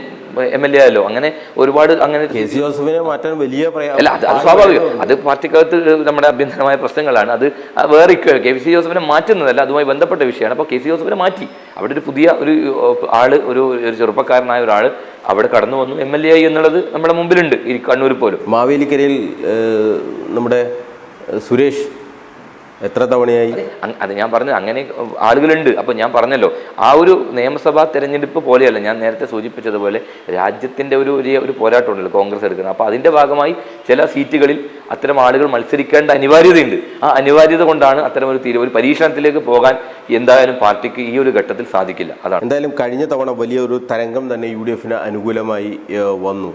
MLA ആയല്ലോ. അങ്ങനെ ഒരുപാട് അങ്ങനെ KC ജോസഫിനെ മാറ്റാൻ വലിയ അല്ല, അത് സ്വാഭാവികം. അത് പാർട്ടിക്കകത്ത് നമ്മുടെ ആഭ്യന്തരമായ പ്രശ്നങ്ങളാണ്. അത് വേറെ KC ജോസഫിനെ മാറ്റുന്നതല്ല, അതുമായി ബന്ധപ്പെട്ട വിഷയമാണ്. അപ്പോൾ KC ജോസഫിനെ മാറ്റി അവിടെ ഒരു പുതിയ ആള് ഒരു ചെറുപ്പക്കാരനായ ഒരാൾ അവിടെ കടന്നു വന്നു, MLA ആയി എന്നുള്ളത് നമ്മുടെ മുമ്പിലുണ്ട്. ഈ കണ്ണൂർ പോലും മാവേലിക്കരയിൽ നമ്മുടെ സുരേഷ് എത്ര തവണയായി? അത് ഞാൻ പറഞ്ഞത് അങ്ങനെ ആളുകളുണ്ട്. അപ്പോൾ ഞാൻ പറഞ്ഞല്ലോ, ആ ഒരു നിയമസഭാ തെരഞ്ഞെടുപ്പ് പോലെയല്ല, ഞാൻ നേരത്തെ സൂചിപ്പിച്ചതുപോലെ രാജ്യത്തിൻ്റെ ഒരു പോരാട്ടമുണ്ടല്ലോ കോൺഗ്രസ് എടുക്കുന്നത്. അപ്പോൾ അതിൻ്റെ ഭാഗമായി ചില സീറ്റുകളിൽ അത്തരം ആളുകൾ മത്സരിക്കേണ്ട അനിവാര്യതയുണ്ട്. ആ അനിവാര്യത കൊണ്ടാണ് അത്തരം ഒരു പരീക്ഷണത്തിലേക്ക് പോകാൻ എന്തായാലും പാർട്ടിക്ക് ഈ ഒരു ഘട്ടത്തിൽ സാധിക്കില്ല. അതാണ്. എന്തായാലും കഴിഞ്ഞ തവണ വലിയൊരു തരംഗം തന്നെ UDFന് അനുകൂലമായി വന്നു.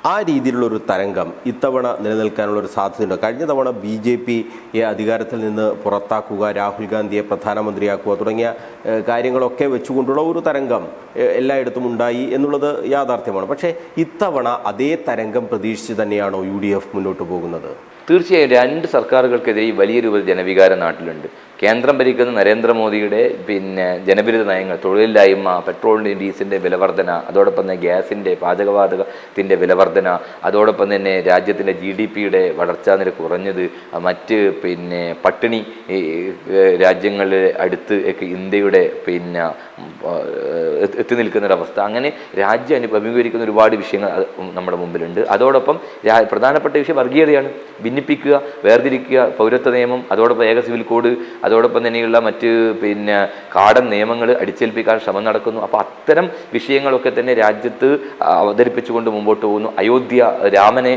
ആ രീതിയിലുള്ള ഒരു തരംഗം ഇത്തവണ നിലനിൽക്കാനുള്ള ഒരു സാധ്യതയുണ്ട്. കഴിഞ്ഞ തവണ BJPയെ അധികാരത്തിൽ നിന്ന് പുറത്താക്കുക, രാഹുൽ ഗാന്ധിയെ പ്രധാനമന്ത്രിയാക്കുക തുടങ്ങിയ കാര്യങ്ങളൊക്കെ വെച്ചുകൊണ്ടുള്ള ഒരു തരംഗം എല്ലായിടത്തും ഉണ്ടായി എന്നുള്ളത് യാഥാർത്ഥ്യമാണ്. പക്ഷേ ഇത്തവണ അതേ തരംഗം പ്രതീക്ഷിച്ച് തന്നെയാണോ UDF മുന്നോട്ട് പോകുന്നത്? തീർച്ചയായും 2 സർക്കാരുകൾക്കെതിരെ വലിയ രൂപത്തിൽ ജനവികാരം നാട്ടിലുണ്ട്. കേന്ദ്രം ഭരിക്കുന്ന നരേന്ദ്രമോദിയുടെ ജനവിരുദ്ധ നയങ്ങൾ, തൊഴിലില്ലായ്മ, പെട്രോളിൻ്റെ ഡീസലിൻ്റെ വിലവർധന, അതോടൊപ്പം തന്നെ ഗ്യാസിൻ്റെ പാചകവാതകത്തിൻ്റെ വിലവർധന, അതോടൊപ്പം തന്നെ രാജ്യത്തിൻ്റെ GDPയുടെ വളർച്ചാ നിരക്ക് കുറഞ്ഞത്, മറ്റ് പട്ടിണി രാജ്യങ്ങളുടെ അടുത്ത് ഇന്ത്യയുടെ എത്തി നിൽക്കുന്നൊരവസ്ഥ, അങ്ങനെ രാജ്യം അഭിമുഖീകരിക്കുന്ന ഒരുപാട് വിഷയങ്ങൾ നമ്മുടെ മുമ്പിലുണ്ട്. അതോടൊപ്പം പ്രധാനപ്പെട്ട വിഷയം വർഗീയതയാണ്. ഭിന്നിപ്പിക്കുക, വേർതിരിക്കുക, പൗരത്വ നിയമം, അതോടൊപ്പം ഏക സിവിൽ കോഡ്, അതോടൊപ്പം തന്നെയുള്ള മറ്റ് കാടൻ നിയമങ്ങൾ അടിച്ചേൽപ്പിക്കാൻ ശ്രമം നടക്കുന്നു. അപ്പോൾ അത്തരം വിഷയങ്ങളൊക്കെ തന്നെ രാജ്യത്ത് അവതരിപ്പിച്ചുകൊണ്ട് മുമ്പോട്ട് പോകുന്നു. അയോധ്യ രാമനെ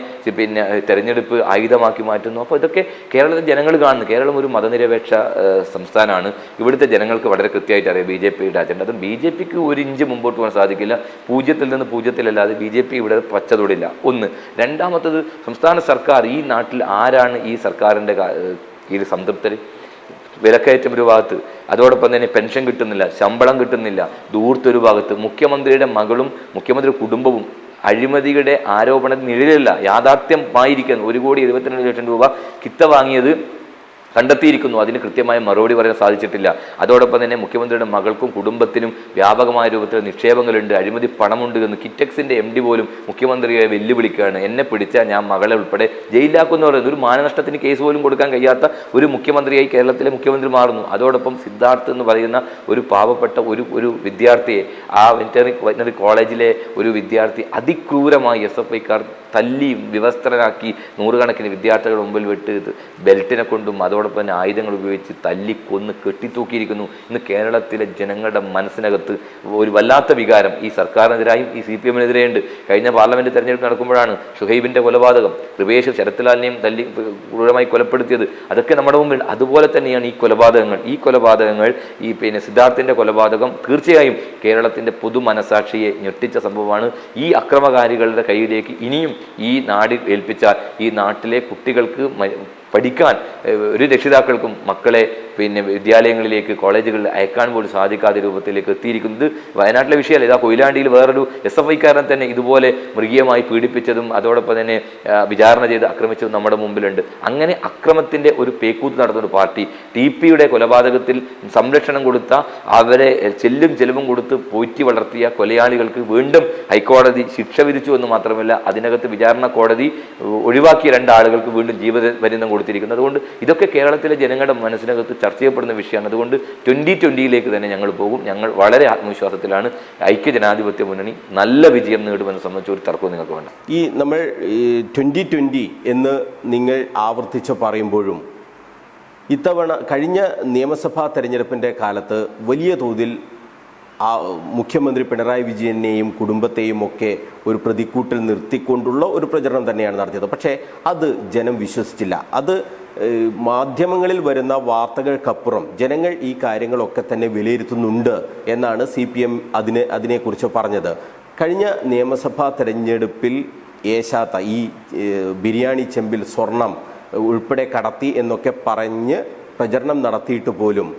തെരഞ്ഞെടുപ്പ് ആയുധമാക്കി മാറ്റുന്നു. അപ്പോൾ ഇതൊക്കെ കേരളത്തിലെ ജനങ്ങൾ കാണുന്നു. കേരളം ഒരു മതനിരപേക്ഷ സംസ്ഥാനമാണ്. ഇവിടുത്തെ ജനങ്ങൾക്ക് വളരെ കൃത്യമായിട്ട് അറിയാം BJPയുടെ അജണ്ട. അതും BJPക്ക് ഒരു ഇഞ്ച് മുമ്പോട്ട് പോകാൻ സാധിക്കില്ല. പൂജ്യത്തിൽ നിന്ന് പൂജ്യത്തിലല്ലാതെ BJP ഇവിടെ പച്ചതൊടില്ല. ഒന്ന്. രണ്ടാമത്തത്, സംസ്ഥാന സർക്കാർ, ഈ നാട്ടിൽ ആരാണ് ഈ സർക്കാരിൻ്റെ കീഴിൽ സംതൃപ്തർ? വിലക്കയറ്റം ഒരു ഭാഗത്ത്, അതോടൊപ്പം തന്നെ പെൻഷൻ കിട്ടുന്നില്ല, ശമ്പളം കിട്ടുന്നില്ല, ദൂർത്തൊരു ഭാഗത്ത്, മുഖ്യമന്ത്രിയുടെ മകളും മുഖ്യമന്ത്രി കുടുംബവും അഴിമതിയുടെ ആരോപണ നിഴലില്ല, യാഥാർത്ഥ്യമായിരിക്കുന്നു. 1,72,00,000 രൂപ കിത്ത വാങ്ങിയത് കണ്ടെത്തിയിരിക്കുന്നു. അതിന് കൃത്യമായ മറുപടി പറയാൻ സാധിച്ചിട്ടില്ല. അതോടൊപ്പം തന്നെ മുഖ്യമന്ത്രിയുടെ മകൾക്കും കുടുംബത്തിനും വ്യാപകമായ രൂപത്തിൽ നിക്ഷേപങ്ങളുണ്ട്, അഴിമതി പണമുണ്ട് എന്ന് കിറ്റക്സിൻ്റെ MD പോലും മുഖ്യമന്ത്രിയെ വെല്ലുവിളിക്കുകയാണ്. എന്നെ പിടിച്ചാൽ ഞാൻ മകളെ ഉൾപ്പെടെ ജയിലാക്കുമെന്ന് പറയുന്നത്. ഒരു മാനനഷ്ടത്തിന് കേസ് പോലും കൊടുക്കാൻ കഴിയാത്ത ഒരു മുഖ്യമന്ത്രിയായി കേരളത്തിലെ മുഖ്യമന്ത്രി മാറുന്നു. അതോടൊപ്പം സിദ്ധാർത്ഥ് എന്ന് പറയുന്ന ഒരു പാവപ്പെട്ട ഒരു വിദ്യാർത്ഥിയെ, ആ വെറ്ററിനറി കോളേജിലെ ഒരു വിദ്യാർത്ഥി അതിക്രൂരമായി SFIക്കാർ തല്ലി വിവസ്ത്രരാക്കി നൂറുകണക്കിന് വിദ്യാർത്ഥികളുടെ മുമ്പിൽ വിട്ട് ബെൽറ്റിനെ കൊണ്ടും അതോടൊപ്പം തന്നെ ആയുധങ്ങൾ ഉപയോഗിച്ച് തല്ലി കൊന്ന് കെട്ടിത്തൂക്കിയിരിക്കുന്നു. ഇന്ന് കേരളത്തിലെ ജനങ്ങളുടെ മനസ്സിനകത്ത് ഒരു വല്ലാത്ത വികാരം ഈ സർക്കാരിനെതിരായും ഈ CPM-നെതിരെയുണ്ട്. കഴിഞ്ഞ പാർലമെന്റ് തെരഞ്ഞെടുപ്പ് നടക്കുമ്പോഴാണ് ഷുഹൈബിൻ്റെ കൊലപാതകം, കൃപേഷ് ശരത്ലാലിനെയും തല്ലി ക്രൂരമായി കൊലപ്പെടുത്തിയത്. അതൊക്കെ നമ്മുടെ മുമ്പിൽ. അതുപോലെ തന്നെയാണ് ഈ കൊലപാതകങ്ങൾ ഈ സിദ്ധാർത്ഥിൻ്റെ കൊലപാതകം തീർച്ചയായും കേരളത്തിൻ്റെ പൊതു മനസാക്ഷിയെ ഞെട്ടിച്ച സംഭവമാണ്. ഈ അക്രമകാരികളുടെ കയ്യിലേക്ക് ഇനിയും ഈ നാട് ഏൽപ്പിച്ചാൽ ഈ നാട്ടിലെ കുട്ടികൾക്ക് പഠിക്കാൻ ഒരു രക്ഷിതാക്കൾക്കും മക്കളെ വിദ്യാലയങ്ങളിലേക്ക് കോളേജുകളിൽ അയക്കാൻ പോലും സാധിക്കാത്ത രൂപത്തിലേക്ക് എത്തിയിരിക്കുന്നത് വയനാട്ടിലെ വിഷയമല്ല. ഇതാ കൊയിലാണ്ടിയിൽ വേറൊരു SFIക്കാരനെ തന്നെ ഇതുപോലെ മൃഗീയമായി പീഡിപ്പിച്ചതും അതോടൊപ്പം തന്നെ വിചാരണ ചെയ്ത് ആക്രമിച്ചതും നമ്മുടെ മുമ്പിലുണ്ട്. അങ്ങനെ അക്രമത്തിൻ്റെ ഒരു പേക്കൂത്ത് നടത്തുന്ന ഒരു പാർട്ടി TPയുടെ കൊലപാതകത്തിൽ സംരക്ഷണം കൊടുത്ത, അവരെ ചെലവും കൊടുത്ത് പോറ്റി വളർത്തിയ കൊലയാളികൾക്ക് വീണ്ടും ഹൈക്കോടതി ശിക്ഷ വിധിച്ചു എന്ന് മാത്രമല്ല അതിനകത്ത് വിചാരണ കോടതി ഒഴിവാക്കിയ 2 ആളുകൾക്ക് വീണ്ടും ജീവപര്യന്തം കൊടുത്തിരിക്കുന്നത്. അതുകൊണ്ട് ഇതൊക്കെ കേരളത്തിലെ ജനങ്ങളുടെ മനസ്സിനകത്ത് ചർച്ച ചെയ്യപ്പെടുന്ന വിഷയമാണ്. അതുകൊണ്ട് 2020 തന്നെ ഞങ്ങൾ പോകും. ഞങ്ങൾ വളരെ ആത്മവിശ്വാസത്തിലാണ്. ഐക്യജനാധിപത്യ മുന്നണി നല്ല വിജയം നേടുമെന്ന് സംബന്ധിച്ച് ഒരു തർക്കവും നിങ്ങൾക്ക് വേണ്ട. നമ്മൾ 2020 എന്ന് നിങ്ങൾ ആവർത്തിച്ച് പറയുമ്പോഴും ഇത്തവണ കഴിഞ്ഞ നിയമസഭാ തെരഞ്ഞെടുപ്പിൻ്റെ കാലത്ത് വലിയ തോതിൽ മുഖ്യമന്ത്രി പിണറായി വിജയനെയും കുടുംബത്തെയും ഒക്കെ ഒരു പ്രതിക്കൂട്ടിൽ നിർത്തിക്കൊണ്ടുള്ള ഒരു പ്രചരണം തന്നെയാണ് നടത്തിയത്. പക്ഷേ അത് ജനം വിശ്വസിച്ചില്ല. അത് മാധ്യമങ്ങളിൽ വരുന്ന വാർത്തകൾക്കപ്പുറം ജനങ്ങൾ ഈ കാര്യങ്ങളൊക്കെ തന്നെ വിലയിരുത്തുന്നുണ്ട് എന്നാണ് CPM അതിനെക്കുറിച്ച് പറഞ്ഞത്. കഴിഞ്ഞ നിയമസഭാ തെരഞ്ഞെടുപ്പിൽ ഏശാത്ത ഈ ബിരിയാണി ചെമ്പിൽ സ്വർണം ഉൾപ്പെടെ കടത്തി എന്നൊക്കെ പറഞ്ഞ് പ്രചരണം നടത്തിയിട്ട് പോലും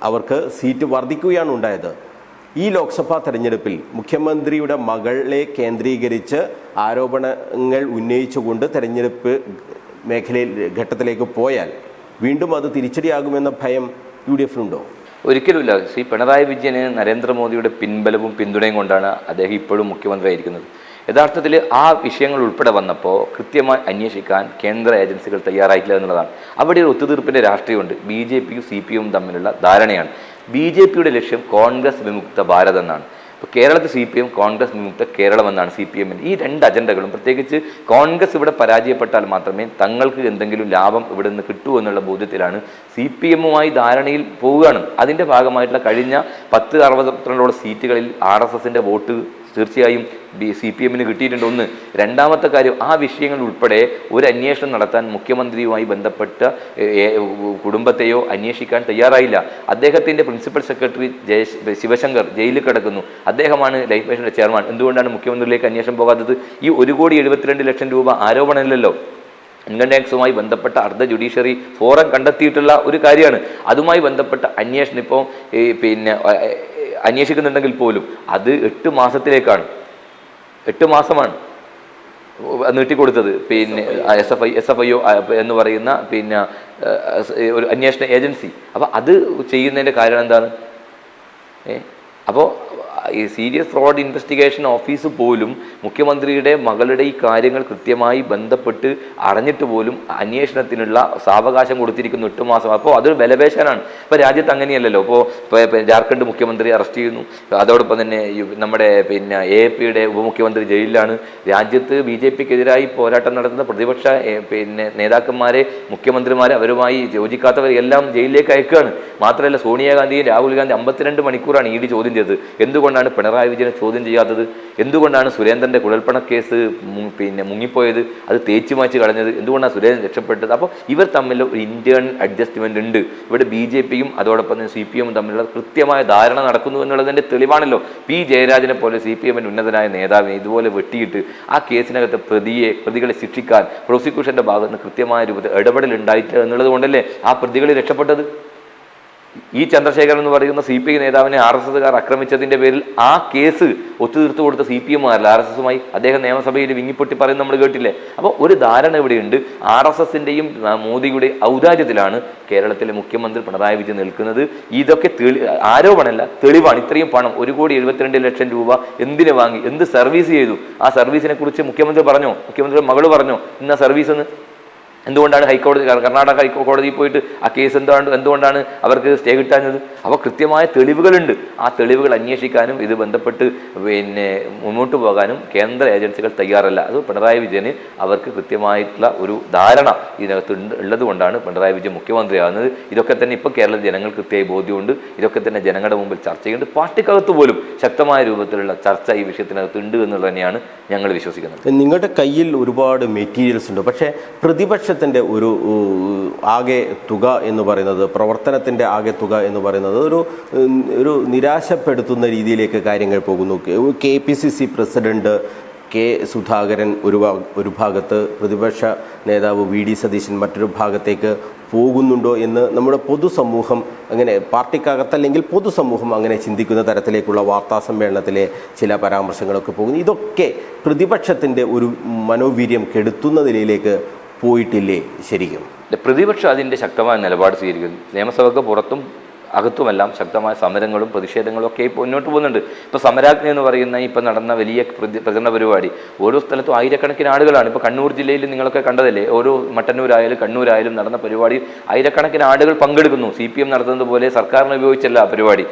അവർക്ക് സീറ്റ് വർദ്ധിക്കുകയാണ് ഉണ്ടായത്. ഈ ലോക്സഭാ തെരഞ്ഞെടുപ്പിൽ മുഖ്യമന്ത്രിയുടെ മകളെ കേന്ദ്രീകരിച്ച് ആരോപണങ്ങൾ ഉന്നയിച്ചുകൊണ്ട് തെരഞ്ഞെടുപ്പ് മേഖലയിൽ ഘട്ടത്തിലേക്ക് പോയാൽ വീണ്ടും അത് തിരിച്ചടിയാകുമെന്ന ഭയം UDF-നുണ്ടോ? ഒരിക്കലുമില്ല. ശ്രീ പിണറായി വിജയന് നരേന്ദ്രമോദിയുടെ പിൻബലവും പിന്തുണയും കൊണ്ടാണ് അദ്ദേഹം ഇപ്പോഴും മുഖ്യമന്ത്രിയായിരിക്കുന്നത്. യഥാർത്ഥത്തിൽ ആ വിഷയങ്ങൾ ഉൾപ്പെടെ വന്നപ്പോൾ കൃത്യമായി അന്വേഷിക്കാൻ കേന്ദ്ര ഏജൻസികൾ തയ്യാറായിട്ടില്ല എന്നുള്ളതാണ്. അവിടെ ഒരു ഒത്തുതീർപ്പിൻ്റെ രാഷ്ട്രീയമുണ്ട്. BJPയും CPM തമ്മിലുള്ള ധാരണയാണ്. BJPയുടെ ലക്ഷ്യം കോൺഗ്രസ് വിമുക്ത ഭാരത് എന്നാണ്. ഇപ്പോൾ കേരളത്തിൽ CPM കോൺഗ്രസ് വിമുക്ത കേരളം എന്നാണ് CPM-ന്. ഈ 2 അജണ്ടകളും, പ്രത്യേകിച്ച് കോൺഗ്രസ് ഇവിടെ പരാജയപ്പെട്ടാൽ മാത്രമേ തങ്ങൾക്ക് എന്തെങ്കിലും ലാഭം ഇവിടെ നിന്ന് കിട്ടൂ എന്നുള്ള ബോധ്യത്തിലാണ് CPM-മായി ധാരണയിൽ പോവുകയാണ്. അതിൻ്റെ ഭാഗമായിട്ടുള്ള കഴിഞ്ഞ 1062 സീറ്റുകളിൽ RSSൻ്റെ വോട്ട് തീർച്ചയായും CPM-ന് കിട്ടിയിട്ടുണ്ട്. ഒന്ന്. രണ്ടാമത്തെ കാര്യം, ആ വിഷയങ്ങൾ ഉൾപ്പെടെ ഒരു അന്വേഷണം നടത്താൻ മുഖ്യമന്ത്രിയുമായി ബന്ധപ്പെട്ട കുടുംബത്തെയോ അന്വേഷിക്കാൻ തയ്യാറായില്ല. അദ്ദേഹത്തിൻ്റെ പ്രിൻസിപ്പൽ സെക്രട്ടറി ശിവശങ്കർ ജയിലിൽ കിടക്കുന്നു. അദ്ദേഹമാണ് ലൈഫ് മിഷൻ്റെ ചെയർമാൻ. എന്തുകൊണ്ടാണ് മുഖ്യമന്ത്രിയിലേക്ക് അന്വേഷണം പോകാത്തത്? ഈ 1,72,00,000 രൂപ ആരോപണമില്ലല്ലോ. ഇൻകം ടാക്സുമായി ബന്ധപ്പെട്ട അർദ്ധ ജുഡീഷ്യറി ഫോറം കണ്ടെത്തിയിട്ടുള്ള ഒരു കാര്യമാണ്. അതുമായി ബന്ധപ്പെട്ട അന്വേഷണം ഇപ്പോൾ അന്വേഷിക്കുന്നുണ്ടെങ്കിൽ പോലും അത് 8 മാസത്തിലേക്കാണ്. 8 മാസമാണ് നീട്ടിക്കൊടുത്തത്. SFIO എന്ന് പറയുന്ന ഒരു അന്വേഷണ ഏജൻസി. അപ്പോൾ അത് ചെയ്യുന്നതിൻ്റെ കാരണം എന്താണ്? അപ്പോൾ ഈ സീരിയസ് ഫ്രോഡ് ഇൻവെസ്റ്റിഗേഷൻ ഓഫീസ് പോലും മുഖ്യമന്ത്രിയുടെ മകളുടെ ഈ കാര്യങ്ങൾ കൃത്യമായി ബന്ധപ്പെട്ട് അറിഞ്ഞിട്ട് പോലും അന്വേഷണത്തിനുള്ള സാവകാശം കൊടുത്തിരിക്കുന്നു 8 മാസം. അപ്പോൾ അതൊരു ബലപേശാനാണ്. ഇപ്പോൾ രാജ്യത്ത് അങ്ങനെയല്ലല്ലോ. ഇപ്പോൾ ജാർഖണ്ഡ് മുഖ്യമന്ത്രി അറസ്റ്റ് ചെയ്യുന്നു, അതോടൊപ്പം തന്നെ നമ്മുടെ AAPയുടെ ഉപമുഖ്യമന്ത്രി ജയിലിലാണ്. രാജ്യത്ത് BJPക്കെതിരായി പോരാട്ടം നടത്തുന്ന പ്രതിപക്ഷ നേതാക്കന്മാരെ, മുഖ്യമന്ത്രിമാരെ, അവരുമായി യോജിക്കാത്തവരെല്ലാം ജയിലിലേക്ക് അയക്കുകയാണ്. മാത്രമല്ല സോണിയാഗാന്ധിയും രാഹുൽ ഗാന്ധി 52 മണിക്കൂറാണ് ED ചോദ്യം ചെയ്തത്. എന്തുകൊണ്ടാണ് പിണറായി വിജയനെ ചോദ്യം ചെയ്യാത്തത്? എന്തുകൊണ്ടാണ് സുരേന്ദ്രൻ്റെ കുഴൽപ്പണ കേസ് മുങ്ങിപ്പോയത്, അത് തേച്ചു മാച്ച് കളഞ്ഞത്? എന്തുകൊണ്ടാണ് സുരേന്ദ്രൻ രക്ഷപ്പെട്ടത്? അപ്പോൾ ഇവർ തമ്മിൽ ഒരു ഇന്റേണൽ അഡ്ജസ്റ്റ്മെന്റ് ഉണ്ട്. ഇവിടെ BJPയും അതോടൊപ്പം തന്നെ CPM തമ്മിലുള്ള കൃത്യമായ ധാരണ നടക്കുന്നു എന്നുള്ളതിൻ്റെ തെളിവാണല്ലോ. P. ജയരാജനെ പോലെ CPMന്റെ ഉന്നതനായ നേതാവിനെ ഇതുപോലെ വെട്ടിയിട്ട് ആ കേസിനകത്ത് പ്രതികളെ ശിക്ഷിക്കാൻ പ്രോസിക്യൂഷന്റെ ഭാഗത്ത് നിന്ന് കൃത്യമായ രൂപത്തിൽ ഇടപെടൽ ഉണ്ടായിട്ട് എന്നുള്ളത് കൊണ്ടല്ലേ ആ പ്രതികൾ രക്ഷപ്പെട്ടത്. ചന്ദ്രശേഖരൻ എന്ന് പറയുന്ന CPI നേതാവിനെ RSSകാർ ആക്രമിച്ചതിന്റെ പേരിൽ ആ കേസ് ഒത്തുതീർത്തു കൊടുത്ത CPM ആരല്ല, RSSുമായി അദ്ദേഹം നിയമസഭയിൽ വിങ്ങിപ്പൊട്ടി പറയുന്നത് നമ്മൾ കേട്ടില്ലേ. അപ്പോൾ ഒരു ധാരണ ഇവിടെയുണ്ട്. RSSന്റെയും മോദിയുടെ ഔദാര്യത്തിലാണ് കേരളത്തിലെ മുഖ്യമന്ത്രി പിണറായി വിജയൻ നിൽക്കുന്നത്. ഇതൊക്കെ ആരോപണമല്ല, തെളിവാണ്. ഇത്രയും പണം 1,72,00,000 രൂപ എന്തിനു വാങ്ങി, എന്ത് സർവീസ് ചെയ്തു? ആ സർവീസിനെ കുറിച്ച് മുഖ്യമന്ത്രി പറഞ്ഞോ? മുഖ്യമന്ത്രിയുടെ മകള് പറഞ്ഞോ ഇന്ന സർവീസ് എന്ന്? എന്തുകൊണ്ടാണ് കർണാടക ഹൈക്കോടതിയിൽ പോയിട്ട് ആ കേസ് എന്തുകൊണ്ടാണ് അവർക്ക് സ്റ്റേ കിട്ടാഞ്ഞത്? അപ്പോൾ കൃത്യമായ തെളിവുകളുണ്ട്. ആ തെളിവുകൾ അന്വേഷിക്കാനും ഇത് ബന്ധപ്പെട്ട് മുന്നോട്ട് പോകാനും കേന്ദ്ര ഏജൻസികൾ തയ്യാറല്ല. അത് പിണറായി വിജയന് അവർക്ക് കൃത്യമായിട്ടുള്ള ഒരു ധാരണ ഇതിനകത്ത് ഉള്ളത് കൊണ്ടാണ് പിണറായി വിജയൻ മുഖ്യമന്ത്രിയാകുന്നത്. ഇതൊക്കെ തന്നെ ഇപ്പോൾ കേരള ജനങ്ങൾക്ക് കൃത്യമായി ബോധ്യമുണ്ട്. ഇതൊക്കെ തന്നെ ജനങ്ങളുടെ മുമ്പിൽ ചർച്ച ചെയ്യുന്നുണ്ട്. പാർട്ടിക്കകത്ത് പോലും ശക്തമായ രൂപത്തിലുള്ള ചർച്ച ഈ വിഷയത്തിനകത്ത് ഉണ്ട് എന്നുള്ളത് തന്നെയാണ് ഞങ്ങൾ വിശ്വസിക്കുന്നത്. നിങ്ങളുടെ കയ്യിൽ ഒരുപാട് മെറ്റീരിയൽസ് ഉണ്ട്, പക്ഷേ പ്രതിപക്ഷത്തിൻ്റെ ഒരു ആകെ തുക എന്ന് പറയുന്നത്, പ്രവർത്തനത്തിൻ്റെ ആകെ തുക എന്ന് പറയുന്നത് ഒരു നിരാശപ്പെടുത്തുന്ന രീതിയിലേക്ക് കാര്യങ്ങൾ പോകുന്നു. KPCC പ്രസിഡന്റ് കെ സുധാകരൻ ഒരു ഭാഗത്ത്, പ്രതിപക്ഷ നേതാവ് VD സതീശൻ മറ്റൊരു ഭാഗത്തേക്ക് പോകുന്നുണ്ടോ എന്ന് നമ്മുടെ പൊതുസമൂഹം, അങ്ങനെ പാർട്ടിക്കകത്തല്ലെങ്കിൽ പൊതുസമൂഹം അങ്ങനെ ചിന്തിക്കുന്ന തരത്തിലേക്കുള്ള വാർത്താ സമ്മേളനത്തിലെ ചില പരാമർശങ്ങളൊക്കെ പോകുന്നു. ഇതൊക്കെ പ്രതിപക്ഷത്തിൻ്റെ ഒരു മനോവീര്യം കെടുത്തുന്ന നിലയിലേക്ക് പോയിട്ടില്ലേ ശരിക്കും? പ്രതിപക്ഷം അതിൻ്റെ ശക്തമായ നിലപാട് സ്വീകരിക്കുന്നു. നിയമസഭയ്ക്ക് പുറത്തും അകത്തുമെല്ലാം ശക്തമായ സമരങ്ങളും പ്രതിഷേധങ്ങളും ഒക്കെ മുന്നോട്ട് പോകുന്നുണ്ട്. ഇപ്പോൾ സമരാഗ്നി എന്ന് പറയുന്ന ഇപ്പം നടന്ന വലിയ പ്രചരണ പരിപാടി ഓരോ സ്ഥലത്തും ആയിരക്കണക്കിന് ആളുകളാണ്. ഇപ്പോൾ കണ്ണൂർ ജില്ലയിൽ നിങ്ങളൊക്കെ കണ്ടതല്ലേ, ഓരോ മട്ടന്നൂരായാലും കണ്ണൂരായാലും നടന്ന പരിപാടി ആയിരക്കണക്കിന് ആളുകൾ പങ്കെടുക്കുന്നു. CPM നടത്തുന്നത് പോലെ സർക്കാരിനെ ഉപയോഗിച്ചല്ല ആ പരിപാടി.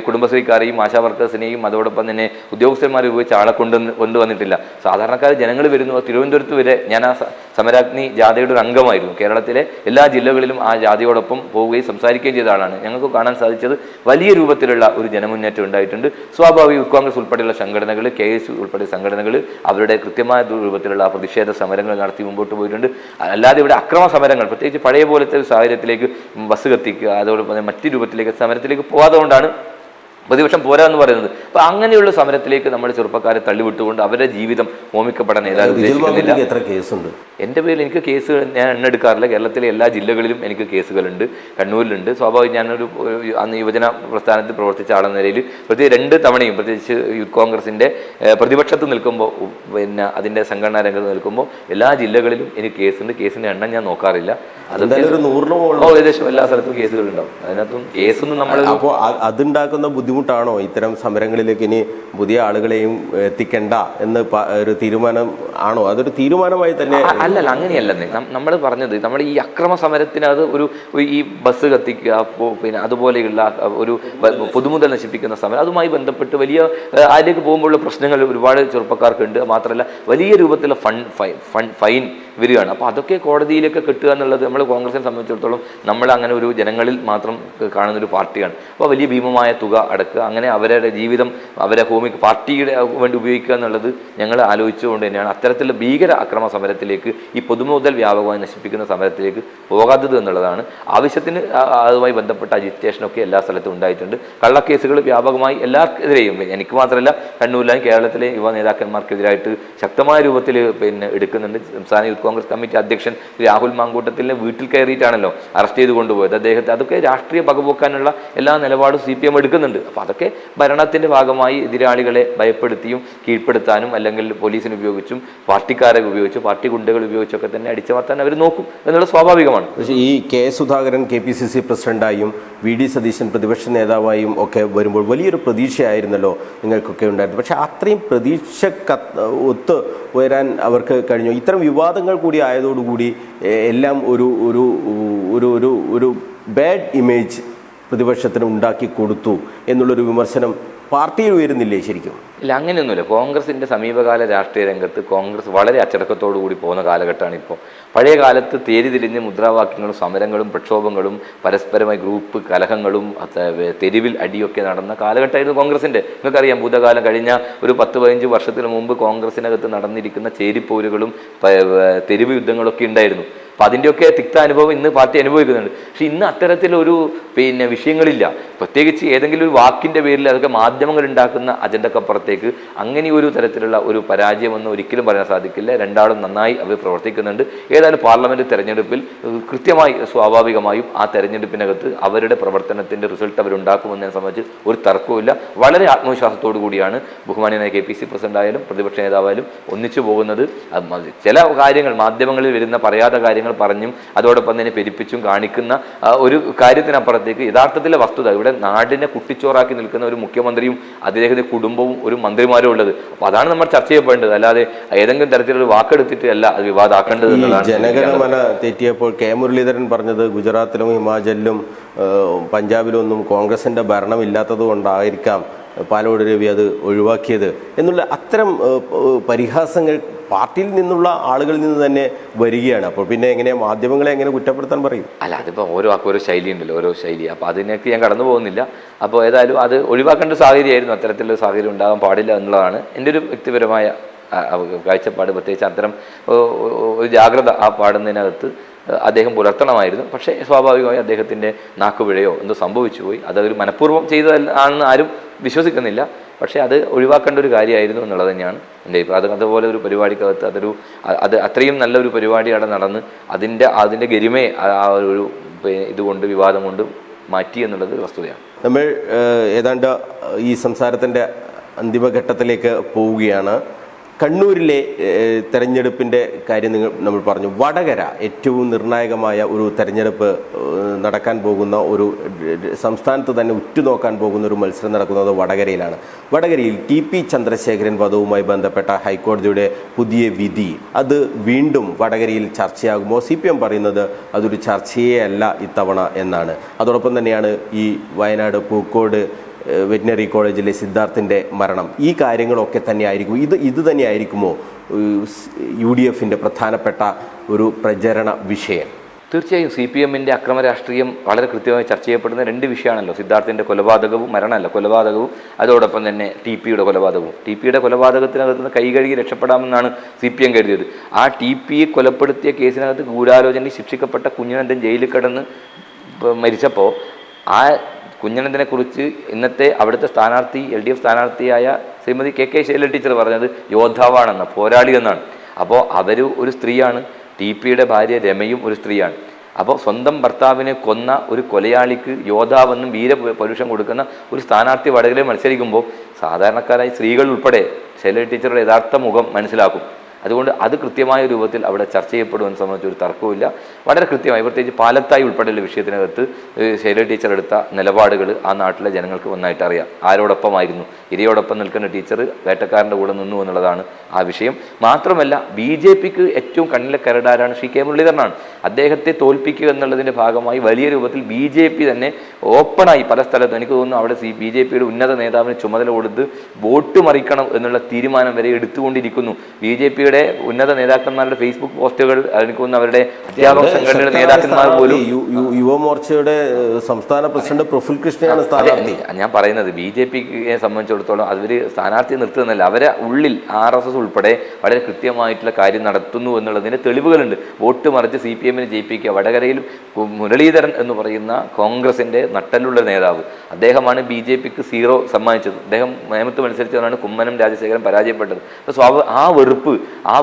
കുടുംബശ്രീക്കാരെയും ആശാ വർക്കേഴ്സിനെയും അതോടൊപ്പം തന്നെ ഉദ്യോഗസ്ഥന്മാരെ ഉപയോഗിച്ച് ആളെ കൊണ്ടുവന്നിട്ടില്ല. സാധാരണക്കാർ ജനങ്ങൾ വരുന്നു. തിരുവനന്തപുരത്ത് വരെ ഞാൻ ആ സമരാഗ്നി ജാഥയുടെ ഒരു അംഗമായിരുന്നു. കേരളത്തിലെ എല്ലാ ജില്ലകളിലും ആ ജാഥയോടൊപ്പം പോവുകയും സംസാരിക്കുകയും ചെയ്ത ആളാണ്. ഞങ്ങൾക്ക് കാണാൻ സാധിച്ചത് വലിയ രൂപത്തിലുള്ള ഒരു ജനമുന്നേറ്റം ഉണ്ടായിട്ടുണ്ട്. സ്വാഭാവിക യൂത്ത് കോൺഗ്രസ് ഉൾപ്പെടെയുള്ള സംഘടനകൾ, KSU ഉൾപ്പെടെ സംഘടനകൾ അവരുടെ കൃത്യമായ രൂപത്തിലുള്ള പ്രതിഷേധ സമരങ്ങൾ നടത്തി മുമ്പോട്ട് പോയിട്ടുണ്ട്. അല്ലാതെ ഇവിടെ അക്രമ സമരങ്ങൾ, പ്രത്യേകിച്ച് പഴയ പോലത്തെ ഒരു സാഹചര്യത്തിലേക്ക് ബസ് കത്തിക്കുക, അതോടൊപ്പം മറ്റു രൂപത്തിലേക്ക് സമരത്തിലേക്ക് പോകാതെ കൊണ്ടാണ് പ്രതിപക്ഷം പോരാ എന്ന് പറയുന്നത്. അപ്പൊ അങ്ങനെയുള്ള സമരത്തിലേക്ക് നമ്മുടെ ചെറുപ്പക്കാരെ തള്ളിവിട്ടുകൊണ്ട് അവരുടെ ജീവിതം ഹോമിക്കപ്പെടാൻ എത്ര കേസുണ്ട്? എൻ്റെ പേരിൽ എനിക്ക് കേസ് ഞാൻ എണ്ണെടുക്കാറില്ല. കേരളത്തിലെ എല്ലാ ജില്ലകളിലും എനിക്ക് കേസുകളുണ്ട്. കണ്ണൂരിലുണ്ട്. സ്വാഭാവികം ഞാനൊരു അന്ന് യുവജന പ്രസ്ഥാനത്തിൽ പ്രവർത്തിച്ച ആളെന്ന നിലയിൽ പ്രത്യേകിച്ച് 2 തവണയും പ്രത്യേകിച്ച് യൂത്ത് കോൺഗ്രസിൻ്റെ പ്രതിപക്ഷത്ത് നിൽക്കുമ്പോൾ, അതിൻ്റെ സംഘടനാ രംഗത്ത് നിൽക്കുമ്പോൾ എല്ലാ ജില്ലകളിലും എനിക്ക് കേസുണ്ട്. കേസിൻ്റെ എണ്ണം ഞാൻ നോക്കാറില്ല. ഏകദേശം എല്ലാ സ്ഥലത്തും കേസുകളുണ്ടാവും. അതിനകത്തും കേസൊന്നും നമ്മൾ അപ്പോൾ അതുണ്ടാക്കുന്ന ബുദ്ധിമുട്ടാണോ ഇത്തരം സമരങ്ങളിലേക്ക് ഇനി പുതിയ ആളുകളെയും എത്തിക്കണ്ട എന്ന് ഒരു തീരുമാനം ആണോ? അതൊരു തീരുമാനമായി തന്നെ അല്ലല്ല, അങ്ങനെയല്ലെന്നേ നമ്മൾ പറഞ്ഞത്. നമ്മൾ ഈ അക്രമ സമരത്തിനത് ഈ ബസ് കത്തിക്കുക, പിന്നെ അതുപോലെയുള്ള ഒരു പൊതുമുതൽ നശിപ്പിക്കുന്ന സമരം, അതുമായി ബന്ധപ്പെട്ട് വലിയ അതിലേക്ക് പോകുമ്പോഴുള്ള പ്രശ്നങ്ങൾ ഒരുപാട് ചെറുപ്പക്കാർക്കുണ്ട്. മാത്രമല്ല വലിയ രൂപത്തിലുള്ള ഫൈൻ വരികയാണ്. അപ്പോൾ അതൊക്കെ കോടതിയിലേക്ക് കിട്ടുക എന്നുള്ളത് നമ്മൾ കോൺഗ്രസിനെ സംബന്ധിച്ചിടത്തോളം നമ്മൾ അങ്ങനെ ഒരു ജനങ്ങളിൽ മാത്രം കാണുന്നൊരു പാർട്ടിയാണ്. അപ്പോൾ വലിയ ഭീമമായ തുക അടക്കുക, അങ്ങനെ അവരുടെ ജീവിതം അവരെ പാർട്ടിയുടെ വേണ്ടി ഉപയോഗിക്കുക എന്നുള്ളത് ഞങ്ങൾ ആലോചിച്ചുകൊണ്ട് തന്നെയാണ് അത്തരത്തിലുള്ള ഭീകര അക്രമ സമരത്തിലേക്ക്, ഈ പൊതുമുതൽ വ്യാപകമായി നശിപ്പിക്കുന്ന സമരത്തിലേക്ക് പോകാത്തത് എന്നുള്ളതാണ്. ആവശ്യത്തിന് അതുമായി ബന്ധപ്പെട്ട അജിറ്റേഷനൊക്കെ എല്ലാ സ്ഥലത്തും ഉണ്ടായിട്ടുണ്ട്. കള്ളക്കേസുകൾ വ്യാപകമായി എല്ലാവർക്കെതിരെയും, എനിക്ക് മാത്രമല്ല കണ്ണൂരിലും കേരളത്തിലെ യുവ നേതാക്കന്മാർക്കെതിരായിട്ട് ശക്തമായ രൂപത്തിൽ എടുക്കുന്നുണ്ട്. സംസ്ഥാന യൂത്ത് കോൺഗ്രസ് കമ്മിറ്റി അധ്യക്ഷൻ രാഹുൽ മാങ്കൂട്ടത്തിലെ വീട്ടിൽ കയറിയിട്ടാണല്ലോ അറസ്റ്റ് ചെയ്ത് കൊണ്ടുപോയത് അദ്ദേഹത്തെ. അതൊക്കെ രാഷ്ട്രീയ പകപോക്കാനുള്ള എല്ലാ നിലപാടും CPM എടുക്കുന്നുണ്ട്. അപ്പോൾ അതൊക്കെ ഭരണത്തിൻ്റെ ഭാഗമായി എതിരാളികളെ ഭയപ്പെടുത്തിയും കീഴ്പ്പെടുത്താനും അല്ലെങ്കിൽ പോലീസിനെ ഉപയോഗിച്ചും പാർട്ടിക്കാരെ ഉപയോഗിച്ചും പാർട്ടി ഗുണ്ടകൾ ഉപയോഗിച്ചൊക്കെ തന്നെ അടിച്ചമർത്താൻ അവർ നോക്കും എന്നുള്ളത് സ്വാഭാവികമാണ്. പക്ഷേ ഈ K Sudhakaran KPCC പ്രസിഡന്റായും VD Satheesan പ്രതിപക്ഷ നേതാവായും ഒക്കെ വരുമ്പോൾ വലിയൊരു പ്രതീക്ഷയായിരുന്നല്ലോ നിങ്ങൾക്കൊക്കെ ഉണ്ടായിരുന്നു. പക്ഷേ അത്രയും പ്രതീക്ഷ ഒത്ത് വരാൻ അവർക്ക് കഴിഞ്ഞു. ഇത്തരം വിവാദങ്ങൾ കൂടി ആയതോടുകൂടി എല്ലാം ഒരു ഒരു ഒരു ഒരു ഒരു ബാഡ് ഇമേജ് പ്രതിപക്ഷത്തിന് ഉണ്ടാക്കി കൊടുത്തു എന്നുള്ളൊരു വിമർശനം പാർട്ടിയിൽ ഉയരുന്നില്ലേ ശരിക്കും? ഇല്ല, അങ്ങനെയൊന്നുമില്ല. കോൺഗ്രസിൻ്റെ സമീപകാല രാഷ്ട്രീയ രംഗത്ത് കോൺഗ്രസ് വളരെ അച്ചടക്കത്തോടു കൂടി പോകുന്ന കാലഘട്ടമാണ് ഇപ്പോൾ. പഴയ കാലത്ത് തേരിതിരിഞ്ഞ് മുദ്രാവാക്യങ്ങളും സമരങ്ങളും പ്രക്ഷോഭങ്ങളും പരസ്പരമായി ഗ്രൂപ്പ് കലഹങ്ങളും തെരുവിൽ അടിയൊക്കെ നടന്ന കാലഘട്ടമായിരുന്നു കോൺഗ്രസിൻ്റെ. നിങ്ങൾക്കറിയാം, ഭൂതകാലം കഴിഞ്ഞ ഒരു 10-15 വർഷത്തിന് മുമ്പ് കോൺഗ്രസിനകത്ത് നടന്നിരിക്കുന്ന ചേരിപ്പോരുകളും തെരുവ് യുദ്ധങ്ങളൊക്കെ ഉണ്ടായിരുന്നു. അപ്പോൾ അതിൻ്റെയൊക്കെ തിക്ത അനുഭവം ഇന്ന് പാർട്ടി അനുഭവിക്കുന്നുണ്ട്. പക്ഷേ ഇന്ന് അത്തരത്തിലൊരു വിഷയങ്ങളില്ല. പ്രത്യേകിച്ച് ഏതെങ്കിലും ഒരു വാക്കിൻ്റെ പേരിൽ അതൊക്കെ മാധ്യമങ്ങൾ ഉണ്ടാക്കുന്ന അജണ്ടക്കപ്പുറത്തേക്ക് അങ്ങനെ ഒരു തരത്തിലുള്ള ഒരു പരാജയമെന്ന് ഒരിക്കലും പറയാൻ സാധിക്കില്ല. രണ്ടാളും നന്നായി അവർ പ്രവർത്തിക്കുന്നുണ്ട്. ഏതായാലും പാർലമെൻറ്റ് തെരഞ്ഞെടുപ്പിൽ കൃത്യമായി സ്വാഭാവികമായും ആ തെരഞ്ഞെടുപ്പിനകത്ത് അവരുടെ പ്രവർത്തനത്തിൻ്റെ റിസൾട്ട് അവരുണ്ടാക്കുമെന്നതിനെ സംബന്ധിച്ച് ഒരു തർക്കവുമില്ല. വളരെ ആത്മവിശ്വാസത്തോടു കൂടിയാണ് ബഹുമാന്യനായ KPCC പ്രസിഡന്റായാലും പ്രതിപക്ഷ നേതാവായാലും ഒന്നിച്ചു പോകുന്നത്. ചില കാര്യങ്ങൾ മാധ്യമങ്ങളിൽ വരുന്ന പറയാത്ത കാര്യങ്ങൾ പറഞ്ഞും അതോടൊപ്പം തന്നെ പെരുപ്പിച്ചും കാണിക്കുന്ന ഒരു കാര്യത്തിനപ്പുറത്തേക്ക് യഥാർത്ഥത്തിലെ വസ്തുത ഇവിടെ നാടിനെ കുട്ടിച്ചോറാക്കി നിൽക്കുന്ന ഒരു മുഖ്യമന്ത്രിയും അദ്ദേഹത്തിന്റെ കുടുംബവും ഒരു മന്ത്രിമാരും ഉള്ളത്. അപ്പോൾ അതാണ് നമ്മൾ ചർച്ച ചെയ്യപ്പെടേണ്ടത്. അല്ലാതെ ഏതെങ്കിലും തരത്തിലുള്ള വാക്കെടുത്തിട്ട് അല്ല അത് വിവാദമാക്കേണ്ടത്. ജനഗണമന തെറ്റിയപ്പോൾ K മുരളീധരൻ പറഞ്ഞത് ഗുജറാത്തിലും ഹിമാചലിലും പഞ്ചാബിലും ഒന്നും കോൺഗ്രസിന്റെ ഭരണം ഇല്ലാത്തത് കൊണ്ടായിരിക്കാം പാലോട് രവി അത് ഒഴിവാക്കിയത് എന്നുള്ള അത്തരം പരിഹാസങ്ങൾ പാർട്ടിയിൽ നിന്നുള്ള ആളുകളിൽ നിന്ന് തന്നെ വരികയാണ്. അപ്പോൾ പിന്നെ എങ്ങനെ മാധ്യമങ്ങളെ എങ്ങനെ കുറ്റപ്പെടുത്താൻ പറയും? അല്ല, അതിപ്പോൾ ഓരോ ഓരോ ശൈലി ഉണ്ടല്ലോ, ഓരോ ശൈലി. അപ്പോൾ അതിനൊക്കെ ഞാൻ കടന്നു പോകുന്നില്ല. അപ്പോൾ ഏതായാലും അത് ഒഴിവാക്കേണ്ട സാഹചര്യമായിരുന്നു. അത്തരത്തിലുള്ള സാഹചര്യം ഉണ്ടാകാൻ പാടില്ല എന്നുള്ളതാണ് എൻ്റെ ഒരു വ്യക്തിപരമായ കാഴ്ചപ്പാട്. പ്രത്യേകിച്ച് അത്തരം ഒരു ജാഗ്രത ആ പാടുന്നതിനകത്ത് അദ്ദേഹം പുലർത്തണമായിരുന്നു. പക്ഷേ സ്വാഭാവികമായി അദ്ദേഹത്തിൻ്റെ നാക്കുപിഴയോ എന്തോ സംഭവിച്ചു പോയി. അതൊരു മനഃപൂർവ്വം ചെയ്തതാണെന്ന് ആരും വിശ്വസിക്കുന്നില്ല. പക്ഷേ അത് ഒഴിവാക്കേണ്ട ഒരു കാര്യമായിരുന്നു എന്നുള്ളത് തന്നെയാണ് എൻ്റെ അഭിപ്രായം. അതുപോലെ ഒരു പരിപാടിക്കകത്ത് അത് അത്രയും നല്ലൊരു പരിപാടി അവിടെ നടന്ന് അതിൻ്റെ ഗരിമയെ ആ ഒരു ഇതുകൊണ്ട് വിവാദം കൊണ്ട് മാറ്റി എന്നുള്ളത് വസ്തുതയാണ്. നമ്മൾ ഏതാണ്ട് ഈ സംസാരത്തിൻ്റെ അന്തിമഘട്ടത്തിലേക്ക് പോവുകയാണ്. കണ്ണൂരിലെ തെരഞ്ഞെടുപ്പിൻ്റെ കാര്യം നമ്മൾ പറഞ്ഞു. വടകര ഏറ്റവും നിർണായകമായ ഒരു തെരഞ്ഞെടുപ്പ് നടക്കാൻ പോകുന്ന ഒരു സംസ്ഥാനത്ത് തന്നെ ഉറ്റുനോക്കാൻ പോകുന്ന ഒരു മത്സരം നടക്കുന്നത് വടകരയിലാണ്. വടകരയിൽ TP ചന്ദ്രശേഖരൻ വധവുമായി ബന്ധപ്പെട്ട ഹൈക്കോടതിയുടെ പുതിയ വിധി അത് വീണ്ടും വടകരയിൽ ചർച്ചയാകുമോ? CPM പറയുന്നത് അതൊരു ചർച്ചയേ അല്ല ഇത്തവണ എന്നാണ്. അതോടൊപ്പം തന്നെയാണ് ഈ വയനാട് പൂക്കോട് വെറ്റിനറി കോളേജിലെ സിദ്ധാർത്ഥിൻ്റെ മരണം. ഈ കാര്യങ്ങളൊക്കെ തന്നെയായിരിക്കും ഇത് തന്നെയായിരിക്കുമോ UDFിൻ്റെ പ്രധാനപ്പെട്ട ഒരു പ്രചരണ വിഷയം? തീർച്ചയായും CPMൻ്റെ അക്രമ രാഷ്ട്രീയം വളരെ കൃത്യമായി ചർച്ച ചെയ്യപ്പെടുന്ന രണ്ട് വിഷയമാണല്ലോ. സിദ്ധാർത്ഥിൻ്റെ കൊലപാതകവും മരണമല്ല കൊലപാതകവും അതോടൊപ്പം തന്നെ TPയുടെ കൊലപാതകവും. TPയുടെ കൊലപാതകത്തിനകത്ത് നിന്ന് കൈകഴുകി രക്ഷപ്പെടാമെന്നാണ് CPM കരുതിയത്. ആ TP കൊലപ്പെടുത്തിയ കേസിനകത്ത് ഗൂഢാലോചനയിൽ ശിക്ഷിക്കപ്പെട്ട കുഞ്ഞനന്തൻ ജയിലിൽ കിടന്ന് മരിച്ചപ്പോൾ ആ കുഞ്ഞനന്തനെക്കുറിച്ച് ഇന്നത്തെ അവിടുത്തെ സ്ഥാനാർത്ഥി LDF സ്ഥാനാർത്ഥിയായ ശ്രീമതി KK ശൈലജ ടീച്ചർ പറഞ്ഞത് യോദ്ധാവാണെന്ന്, പോരാളി എന്നാണ്. അപ്പോൾ അവർ ഒരു സ്ത്രീയാണ്. TPയുടെ ഭാര്യ രമയും ഒരു സ്ത്രീയാണ്. അപ്പോൾ സ്വന്തം ഭർത്താവിനെ കൊന്ന ഒരു കൊലയാളിക്ക് യോദ്ധാവെന്നും വീരപൗരുഷം കൊടുക്കുന്ന ഒരു സ്ഥാനാർത്ഥി വടകരയിൽ മത്സരിക്കുമ്പോൾ സാധാരണക്കാരായ സ്ത്രീകൾ ഉൾപ്പെടെ ശൈലജ ടീച്ചറുടെ യഥാർത്ഥ മുഖം മനസ്സിലാക്കും. അതുകൊണ്ട് അത് കൃത്യമായ രൂപത്തിൽ അവിടെ ചർച്ച ചെയ്യപ്പെടുമെന്ന് സംബന്ധിച്ച് ഒരു തർക്കവുമില്ല. വളരെ കൃത്യമായി പ്രത്യേകിച്ച് പാലത്തായി ഉൾപ്പെടെയുള്ള വിഷയത്തിനകത്ത് ശൈലജ ടീച്ചർ എടുത്ത നിലപാടുകൾ ആ നാട്ടിലെ ജനങ്ങൾക്ക് ഒന്നായിട്ട് അറിയാം. ആരോടൊപ്പമായിരുന്നു? ഇരയോടൊപ്പം നിൽക്കുന്ന ടീച്ചർ വേട്ടക്കാരൻ്റെ കൂടെ നിന്നു എന്നുള്ളതാണ് ആ വിഷയം. മാത്രമല്ല BJPക്ക് ഏറ്റവും കണ്ണിലെ കരടാരാണ് ശ്രീ K മുരളീധരനാണ്. അദ്ദേഹത്തെ തോൽപ്പിക്കുക എന്നുള്ളതിൻ്റെ ഭാഗമായി വലിയ രൂപത്തിൽ BJP തന്നെ ഓപ്പണായി പല സ്ഥലത്തും എനിക്ക് തോന്നുന്നു അവിടെ BJPയുടെ ഉന്നത നേതാവിന് ചുമതല കൊടുത്ത് വോട്ട് മറിക്കണം എന്നുള്ള തീരുമാനം വരെ എടുത്തുകൊണ്ടിരിക്കുന്നു. BJPയുടെ ഉന്നത നേതാക്കന്മാരുടെ ഫേസ്ബുക്ക് പോസ്റ്റുകൾ എനിക്ക് തോന്നുന്നു അവരുടെ അധ്യാപക സംഘടനയുടെ നേതാക്കന്മാർ പോലും യുവമോർച്ചയുടെ സംസ്ഥാന പ്രസിഡന്റ് പ്രഫുൽ കൃഷ്ണയാണ് സ്ഥാനാർത്ഥി. ഞാൻ പറയുന്നത് BJPയെ സംബന്ധിച്ചിടത്തോളം അവർ സ്ഥാനാർത്ഥി നിർത്തുന്നില്ല. അവരെ ഉള്ളിൽ RSS ഉൾപ്പെടെ വളരെ കൃത്യമായിട്ടുള്ള കാര്യം നടത്തുന്നു എന്നുള്ളതിൻ്റെ തെളിവുകളുണ്ട്. വോട്ട് മറിച്ച് CPM എമ്മിനെ ജയിപ്പിക്കുക. വടകരയിലും മുരളീധരൻ എന്ന് പറയുന്ന കോൺഗ്രസിൻ്റെ നട്ടലുള്ള നേതാവ്, അദ്ദേഹമാണ് BJPക്ക് 0 സമ്മാനിച്ചത്. അദ്ദേഹം നേമത്ത് മത്സരിച്ചവരാണ് കുമ്മനം രാജശേഖരൻ പരാജയപ്പെട്ടത്. അപ്പോൾ ആ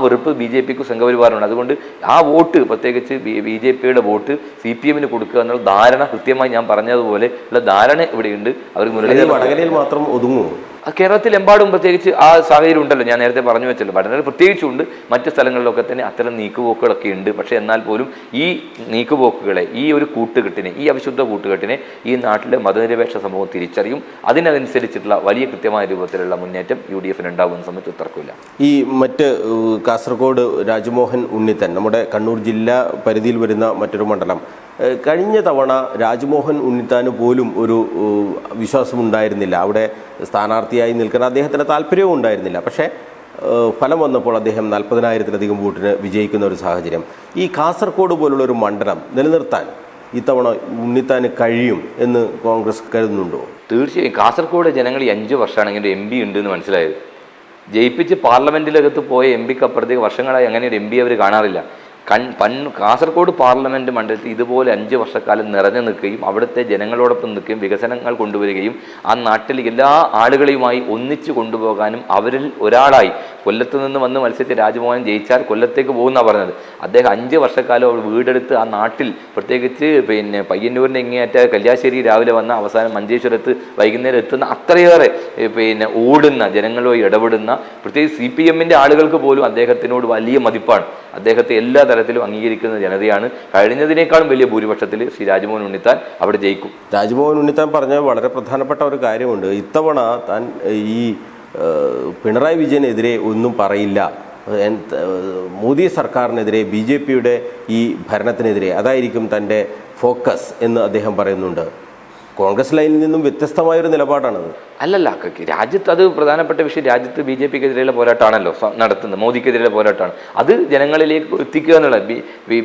വെറുപ്പ് BJPക്ക് സംഘപരിവാറുണ്ട്. അതുകൊണ്ട് ആ വോട്ട്, പ്രത്യേകിച്ച് BJPയുടെ വോട്ട് CPMന് കൊടുക്കുക എന്നുള്ള ധാരണ കൃത്യമായി ഞാൻ പറഞ്ഞതുപോലെ ഉള്ള ധാരണ ഇവിടെയുണ്ട്. അവർ മുരളീധരൻ വടകരയിൽ മാത്രം ഒതുങ്ങുമോ? കേരളത്തിലെമ്പാടും പ്രത്യേകിച്ച് ആ സാഹചര്യം ഉണ്ടല്ലോ, ഞാൻ നേരത്തെ പറഞ്ഞു വെച്ചല്ലോ. വടകരയിൽ പ്രത്യേകിച്ചുണ്ട്, മറ്റ് സ്ഥലങ്ങളിലൊക്കെ തന്നെ അത്തരം നീക്കുപോക്കുകളൊക്കെ ഉണ്ട്. പക്ഷേ എന്നാൽ പോലും ഈ നീക്കുപോക്കുകളെ, ഈ ഒരു കൂട്ടുകെട്ടിനെ, ഈ അവിശുദ്ധ കൂട്ടുകെട്ടിനെ ഈ നാട്ടിലെ മതനിരപേക്ഷ സമൂഹം തിരിച്ചറിയും. അതിനനുസരിച്ചിട്ടുള്ള വലിയ കൃത്യമായ രൂപത്തിലുള്ള മുന്നേറ്റം UDF ഉണ്ടാകുന്ന സമയത്ത് തർക്കമില്ല. ഈ മറ്റ് കാസർഗോഡ് രാജ്മോഹൻ ഉണ്ണിത്താൻ, നമ്മുടെ കണ്ണൂർ ജില്ലാ പരിധിയിൽ വരുന്ന മറ്റൊരു മണ്ഡലം, കഴിഞ്ഞ തവണ രാജ്മോഹൻ ഉണ്ണിത്താന് പോലും ഒരു വിശ്വാസമുണ്ടായിരുന്നില്ല, അവിടെ സ്ഥാനാർത്ഥിയായി നിൽക്കാൻ അദ്ദേഹത്തിന് താല്പര്യവും ഉണ്ടായിരുന്നില്ല. പക്ഷേ ഫലം വന്നപ്പോൾ അദ്ദേഹം 40,000-ലധികം വോട്ടിന് വിജയിക്കുന്ന ഒരു സാഹചര്യം. ഈ കാസർഗോഡ് പോലുള്ള ഒരു മണ്ഡലം നിലനിർത്താൻ ഇത്തവണ ഉണ്ണിത്താന് കഴിയും എന്ന് കോൺഗ്രസ് കരുതുന്നുണ്ടോ? തീർച്ചയായും. കാസർഗോഡ് ജനങ്ങൾ ഈ 5 വർഷമാണെങ്കിൽ MP ഉണ്ട് എന്ന് മനസ്സിലായത്. ജയിപ്പിച്ച് പാർലമെൻറ്റിലകത്ത് പോയ MPക്ക് അപ്പുറത്തേക്ക് വർഷങ്ങളായി അങ്ങനെ ഒരു MP അവർ കാണാറില്ല. കാസർഗോഡ് പാർലമെൻറ്റ് മണ്ഡലത്തിൽ ഇതുപോലെ 5 വർഷക്കാലം നിറഞ്ഞു നിൽക്കുകയും അവിടുത്തെ ജനങ്ങളോടൊപ്പം നിൽക്കുകയും വികസനങ്ങൾ കൊണ്ടുവരികയും ആ നാട്ടിൽ എല്ലാ ആളുകളെയുമായി ഒന്നിച്ചു കൊണ്ടുപോകാനും അവരിൽ ഒരാളായി കൊല്ലത്ത് നിന്ന് വന്ന് മത്സരിച്ച് രാജ്മോഹൻ ജയിച്ചാൽ കൊല്ലത്തേക്ക് പോകുന്ന പറഞ്ഞത്. അദ്ദേഹം 5 വർഷക്കാലം വീടെടുത്ത് ആ നാട്ടിൽ, പ്രത്യേകിച്ച് പയ്യന്നൂരിൻ്റെ ഇങ്ങേയറ്റ കല്യാശ്ശേരി രാവിലെ വന്ന അവസാനം മഞ്ചേശ്വരത്ത് വൈകുന്നേരം എത്തുന്ന അത്രയേറെ ഓടുന്ന ജനങ്ങളുമായി ഇടപെടുന്ന, പ്രത്യേകിച്ച് CPMൻ്റെ ആളുകൾക്ക് പോലും അദ്ദേഹത്തിനോട് വലിയ മതിപ്പാണ്. അദ്ദേഹത്തെ എല്ലാ തരത്തിലും അംഗീകരിക്കുന്ന ജനതയാണ്. കഴിഞ്ഞതിനേക്കാളും വലിയ ഭൂരിപക്ഷത്തിൽ ശ്രീ രാജ്മോഹൻ ഉണ്ണിത്താൻ അവിടെ ജയിക്കും. രാജ്മോഹൻ ഉണ്ണിത്താൻ പറഞ്ഞ വളരെ പ്രധാനപ്പെട്ട ഒരു കാര്യമുണ്ട്. ഇത്തവണ താൻ ഈ പിണറായി വിജയനെതിരെ ഒന്നും പറയില്ല, മോദി സർക്കാരിനെതിരെ, BJPയുടെ ഈ ഭരണത്തിനെതിരെ അതായിരിക്കും തൻ്റെ ഫോക്കസ് എന്ന് അദ്ദേഹം പറയുന്നുണ്ട്. കോൺഗ്രസ് ലൈനിൽ നിന്നും വ്യത്യസ്തമായൊരു നിലപാടാണത്. അല്ലല്ല, രാജ്യത്ത് അത് പ്രധാനപ്പെട്ട വിഷയം. രാജ്യത്ത് BJPക്കെതിരെയുള്ള പോരാട്ടമാണല്ലോ നടത്തുന്നത്, മോദിക്കെതിരെയുള്ള പോരാട്ടമാണ്. അത് ജനങ്ങളിലേക്ക് എത്തിക്കുക എന്നുള്ളത്,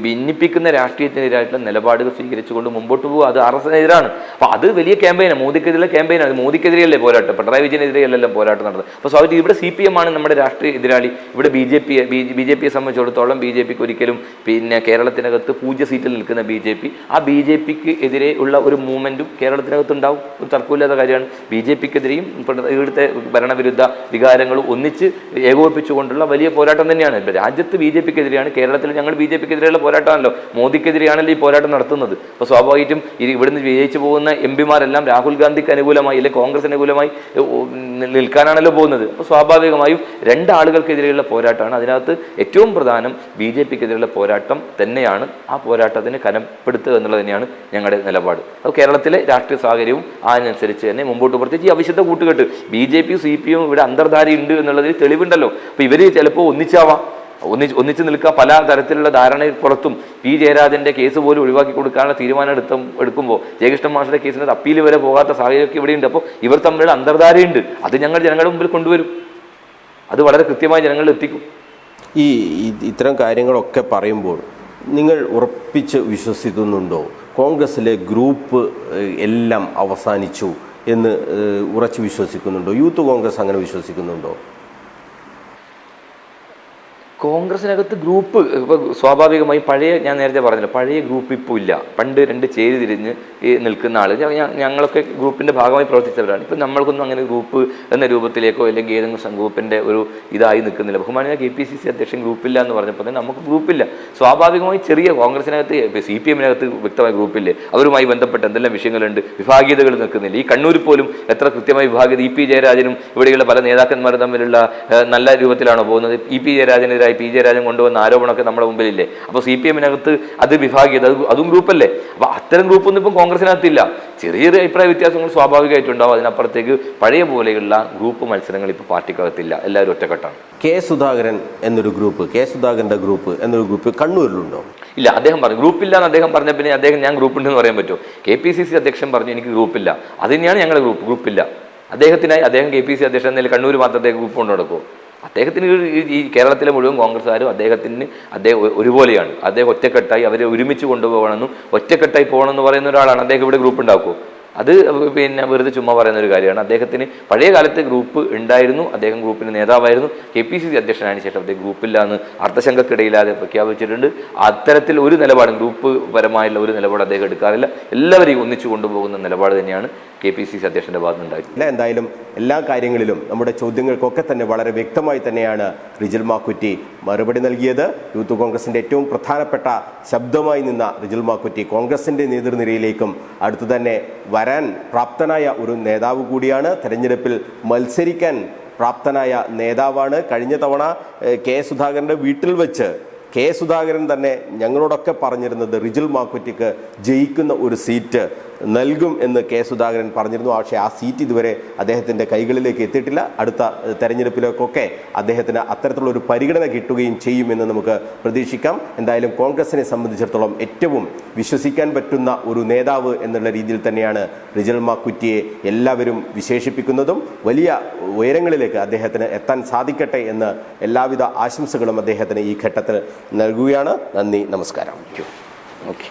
ഭിന്നിപ്പിക്കുന്ന രാഷ്ട്രീയത്തിനെതിരായിട്ടുള്ള നിലപാടുകൾ സ്വീകരിച്ചുകൊണ്ട് മുമ്പോട്ട് പോകുക, അത് RSSനെതിരാണ്. അപ്പോൾ അത് വലിയ ക്യാമ്പയിനാണ്, മോദിക്കെതിരെ ക്യാമ്പയിനാണ്. മോദിക്കെതിരെയല്ലേ പോരാട്ടം, പിണറായി വിജയനെതിരെയല്ല പോരാട്ടം നടത്തുന്നത്. അപ്പോൾ സ്വാഭാവികം ഇവിടെ CPM ആണ് നമ്മുടെ രാഷ്ട്രീയ എതിരാളി. ഇവിടെ BJPയെ സംബന്ധിച്ചിടത്തോളം BJPക്ക് ഒരിക്കലും കേരളത്തിനകത്ത് 0 സീറ്റിൽ നിൽക്കുന്ന ആ BJPക്ക് എതിരെ ഉള്ള ഒരു മൂവ്മെൻറ്റും കേരളത്തിനകത്തുണ്ടാവും. ഒരു തർക്കമില്ലാത്ത കാര്യമാണ്. BJPക്ക് ഇവിടുത്തെ ഭരണവിരുദ്ധ വികാരങ്ങളും ഒന്നിച്ച് ഏകോപിപ്പിച്ചുകൊണ്ടുള്ള വലിയ പോരാട്ടം തന്നെയാണ്. രാജ്യത്ത് BJPക്കെതിരെയാണ്, കേരളത്തിൽ ഞങ്ങൾ BJPക്കെതിരെയുള്ള പോരാട്ടമാണല്ലോ, മോദിക്കെതിരെയാണല്ലോ ഈ പോരാട്ടം നടത്തുന്നത്. അപ്പോൾ സ്വാഭാവികമായിട്ടും ഇവിടുന്ന് വിജയിച്ചു പോകുന്ന MPമാരെല്ലാം രാഹുൽ ഗാന്ധിക്ക് അനുകൂലമായി അല്ലെങ്കിൽ കോൺഗ്രസ് അനുകൂലമായി നിൽക്കാനാണല്ലോ പോകുന്നത്. അപ്പോൾ സ്വാഭാവികമായും 2 ആളുകൾക്കെതിരെയുള്ള പോരാട്ടമാണ്. അതിനകത്ത് ഏറ്റവും പ്രധാനം BJPക്കെതിരെയുള്ള പോരാട്ടം തന്നെയാണ്. ആ പോരാട്ടത്തിന് കനപ്പെടുത്തുക എന്നുള്ളത് തന്നെയാണ് ഞങ്ങളുടെ നിലപാട്. അപ്പോൾ കേരളത്തിലെ രാഷ്ട്രീയ സാഹചര്യവും അതിനനുസരിച്ച് തന്നെ മുമ്പോട്ട്, പ്രത്യേകിച്ച് ഈ അവിശുദ്ധ കൂട്ടുകെട്ട് BJPയും CPM ഇവിടെ അന്തർധാരയുണ്ട് എന്നുള്ളതിൽ തെളിവുണ്ടല്ലോ. അപ്പോൾ ഇവർ ചിലപ്പോൾ ഒന്നിച്ച് നിൽക്കുക, പല തരത്തിലുള്ള ധാരണ പുറത്തും. ജയരാജൻ്റെ കേസ് പോലും ഒഴിവാക്കി കൊടുക്കാനുള്ള തീരുമാനം എടുക്കുമ്പോൾ ജയകൃഷ്ണൻ മാസ്റ്ററുടെ കേസിന് അപ്പീൽ വരെ പോകാത്ത സാഹചര്യമൊക്കെ ഇവിടെയുണ്ട്. അപ്പോൾ ഇവർ തമ്മിലുള്ള അന്തർധാരയുണ്ട്. അത് ഞങ്ങൾ ജനങ്ങളുടെ മുമ്പിൽ കൊണ്ടുവരും, അത് വളരെ കൃത്യമായി ജനങ്ങളിൽ എത്തിക്കും. ഇത്തരം കാര്യങ്ങളൊക്കെ പറയുമ്പോൾ നിങ്ങൾ ഉറപ്പിച്ച് വിശ്വസിക്കുന്നുണ്ടോ കോൺഗ്രസിലെ ഗ്രൂപ്പ് എല്ലാം അവസാനിച്ചു എന്ന് ഉറച്ചു വിശ്വസിക്കുന്നുണ്ടോ? യൂത്ത് കോൺഗ്രസ് അങ്ങനെ വിശ്വസിക്കുന്നുണ്ടോ? കോൺഗ്രസിനകത്ത് ഗ്രൂപ്പ് ഇപ്പോൾ സ്വാഭാവികമായി ഞാൻ നേരത്തെ പറഞ്ഞല്ലോ, പഴയ ഗ്രൂപ്പ് ഇപ്പോൾ ഇല്ല. പണ്ട് 2 ചേരി തിരിഞ്ഞ് നിൽക്കുന്ന ആൾ, ഞങ്ങളൊക്കെ ഗ്രൂപ്പിൻ്റെ ഭാഗമായി പ്രവർത്തിച്ചവരാണ്. ഇപ്പം നമ്മൾക്കൊന്നും അങ്ങനെ ഗ്രൂപ്പ് എന്ന രൂപത്തിലേക്കോ അല്ലെങ്കിൽ ഏതെങ്കിലും ഗ്രൂപ്പിൻ്റെ ഒരു ഇതായി നിൽക്കുന്നില്ല. ബഹുമാനിയായ KPCC അധ്യക്ഷൻ ഗ്രൂപ്പില്ല എന്ന് പറഞ്ഞപ്പോൾ തന്നെ നമുക്ക് ഗ്രൂപ്പില്ല. സ്വാഭാവികമായി ചെറിയ കോൺഗ്രസിനകത്ത് CPMനകത്ത് വ്യക്തമായ ഗ്രൂപ്പില്ലേ, അവരുമായി ബന്ധപ്പെട്ട് എന്തെല്ലാം വിഷയങ്ങളുണ്ട്, വിഭാഗീയതകൾ നിൽക്കുന്നില്ല. ഈ കണ്ണൂരിൽ പോലും എത്ര കൃത്യമായി വിഭാഗീയത, EP ജയരാജനും ഇവിടെയുള്ള പല നേതാക്കന്മാരും തമ്മിലുള്ള നല്ല രൂപത്തിലാണോ പോകുന്നത്? EP ജയരാജനെതിരായി P ജയരാജൻ കൊണ്ടുവന്ന ആരോപണമൊക്കെ നമ്മുടെ മുമ്പിലില്ലേ? അപ്പോൾ CPMനകത്ത് അത് വിഭാഗീയത, അതും ഗ്രൂപ്പല്ലേ? അപ്പോൾ അത്തരം ഗ്രൂപ്പൊന്നും ഇപ്പം കോൺഗ്രസിനകത്തില്ല. ചെറിയ അഭിപ്രായ വ്യത്യാസങ്ങൾ സ്വാഭാവികമായിട്ടുണ്ടാവും. അതിനപ്പുറത്തേക്ക് പഴയ പോലെയുള്ള ഗ്രൂപ്പ് മത്സരങ്ങൾ ഇപ്പോൾ പാർട്ടിക്കകത്തില്ല. എല്ലാവരും ഒറ്റക്കെട്ടാണ്. സുധാകരൻ എന്നൊരു ഗ്രൂപ്പ്, സുധാകരൻ്റെ ഗ്രൂപ്പ് എന്നൊരു ഗ്രൂപ്പ് കണ്ണൂരിലുണ്ടോ? ഇല്ല, അദ്ദേഹം പറഞ്ഞു ഗ്രൂപ്പില്ല എന്ന്. അദ്ദേഹം പറഞ്ഞ പിന്നെ ഞാൻ ഗ്രൂപ്പുണ്ടെന്ന് പറയാൻ പറ്റുമോ? KPCC അധ്യക്ഷൻ പറഞ്ഞു എനിക്ക് ഗ്രൂപ്പില്ല. അത് തന്നെയാണ് ഞങ്ങളുടെ ഗ്രൂപ്പില്ല. അദ്ദേഹം KPCC അധ്യക്ഷൻ എന്നതിൽ കണ്ണൂർ മാത്രത്തെ ഗ്രൂപ്പ് കൊണ്ട് നടക്കുമോ? അദ്ദേഹത്തിന് ഈ കേരളത്തിലെ മുഴുവൻ കോൺഗ്രസ്സുകാരും അദ്ദേഹം ഒരുപോലെയാണ്. അദ്ദേഹം ഒറ്റക്കെട്ടായി അവരെ ഒരുമിച്ച് കൊണ്ടുപോകണമെന്നും ഒറ്റക്കെട്ടായി പോകണമെന്ന് പറയുന്ന ഒരാളാണ്. അദ്ദേഹം ഇവിടെ ഗ്രൂപ്പ് ഉണ്ടാക്കുമോ? അത് പിന്നെ വെറുതെ ചുമ്മാ പറയുന്ന ഒരു കാര്യമാണ്. അദ്ദേഹത്തിന് പഴയ കാലത്ത് ഗ്രൂപ്പ് ഉണ്ടായിരുന്നു, അദ്ദേഹം ഗ്രൂപ്പിന് നേതാവായിരുന്നു. KPCC അധ്യക്ഷനായതിനു ശേഷം അദ്ദേഹം ഗ്രൂപ്പില്ലാന്ന് അർത്ഥശങ്കക്കിടയില്ലാതെ പ്രഖ്യാപിച്ചിട്ടുണ്ട്. അത്തരത്തിൽ ഒരു നിലപാടും ഗ്രൂപ്പ് പരമായുള്ള ഒരു നിലപാട് അദ്ദേഹം എടുക്കാറില്ല. എല്ലാവരെയും ഒന്നിച്ചു കൊണ്ടുപോകുന്ന നിലപാട് തന്നെയാണ് KPCC അധ്യക്ഷന്റെ ഭാഗത്തുണ്ടായിട്ടുള്ളത്. എന്തായാലും എല്ലാ കാര്യങ്ങളിലും നമ്മുടെ ചോദ്യങ്ങൾക്കൊക്കെ തന്നെ വളരെ വ്യക്തമായി തന്നെയാണ് റിജിൽ മാക്കുറ്റി മറുപടി നൽകിയത്. യൂത്ത് കോൺഗ്രസിന്റെ ഏറ്റവും പ്രധാനപ്പെട്ട ശബ്ദമായി നിന്ന റിജിൽ മാക്കുറ്റി കോൺഗ്രസിന്റെ നേതൃനിരയിലേക്കും അടുത്തു തന്നെ വരാൻ പ്രാപ്തനായ ഒരു നേതാവ് കൂടിയാണ്. തെരഞ്ഞെടുപ്പിൽ മത്സരിക്കാൻ പ്രാപ്തനായ നേതാവാണ്. കഴിഞ്ഞ തവണ സുധാകരന്റെ വീട്ടിൽ വെച്ച് സുധാകരൻ തന്നെ ഞങ്ങളോടൊക്കെ പറഞ്ഞിരുന്നത് റിജിൽ മാക്കുറ്റിക്ക് ജയിക്കുന്ന ഒരു സീറ്റ് നൽകും എന്ന് സുധാകരൻ പറഞ്ഞിരുന്നു. പക്ഷേ ആ സീറ്റ് ഇതുവരെ അദ്ദേഹത്തിൻ്റെ കൈകളിലേക്ക് എത്തിയിട്ടില്ല. അടുത്ത തെരഞ്ഞെടുപ്പിലേക്കൊക്കെ അദ്ദേഹത്തിന് അത്തരത്തിലുള്ള ഒരു പരിഗണന കിട്ടുകയും ചെയ്യുമെന്ന് നമുക്ക് പ്രതീക്ഷിക്കാം. എന്തായാലും കോൺഗ്രസിനെ സംബന്ധിച്ചിടത്തോളം ഏറ്റവും വിശ്വസിക്കാൻ പറ്റുന്ന ഒരു നേതാവ് എന്നുള്ള രീതിയിൽ തന്നെയാണ് റിജിൽ മാക്കുറ്റിയെ എല്ലാവരും വിശേഷിപ്പിക്കുന്നതും. വലിയ ഉയരങ്ങളിലേക്ക് അദ്ദേഹത്തിന് എത്താൻ സാധിക്കട്ടെ എന്ന് എല്ലാവിധ ആശംസകളും അദ്ദേഹത്തിന് ഈ ഘട്ടത്തിൽ നൽകുകയാണ്. നന്ദി, നമസ്കാരം. ഓക്കെ.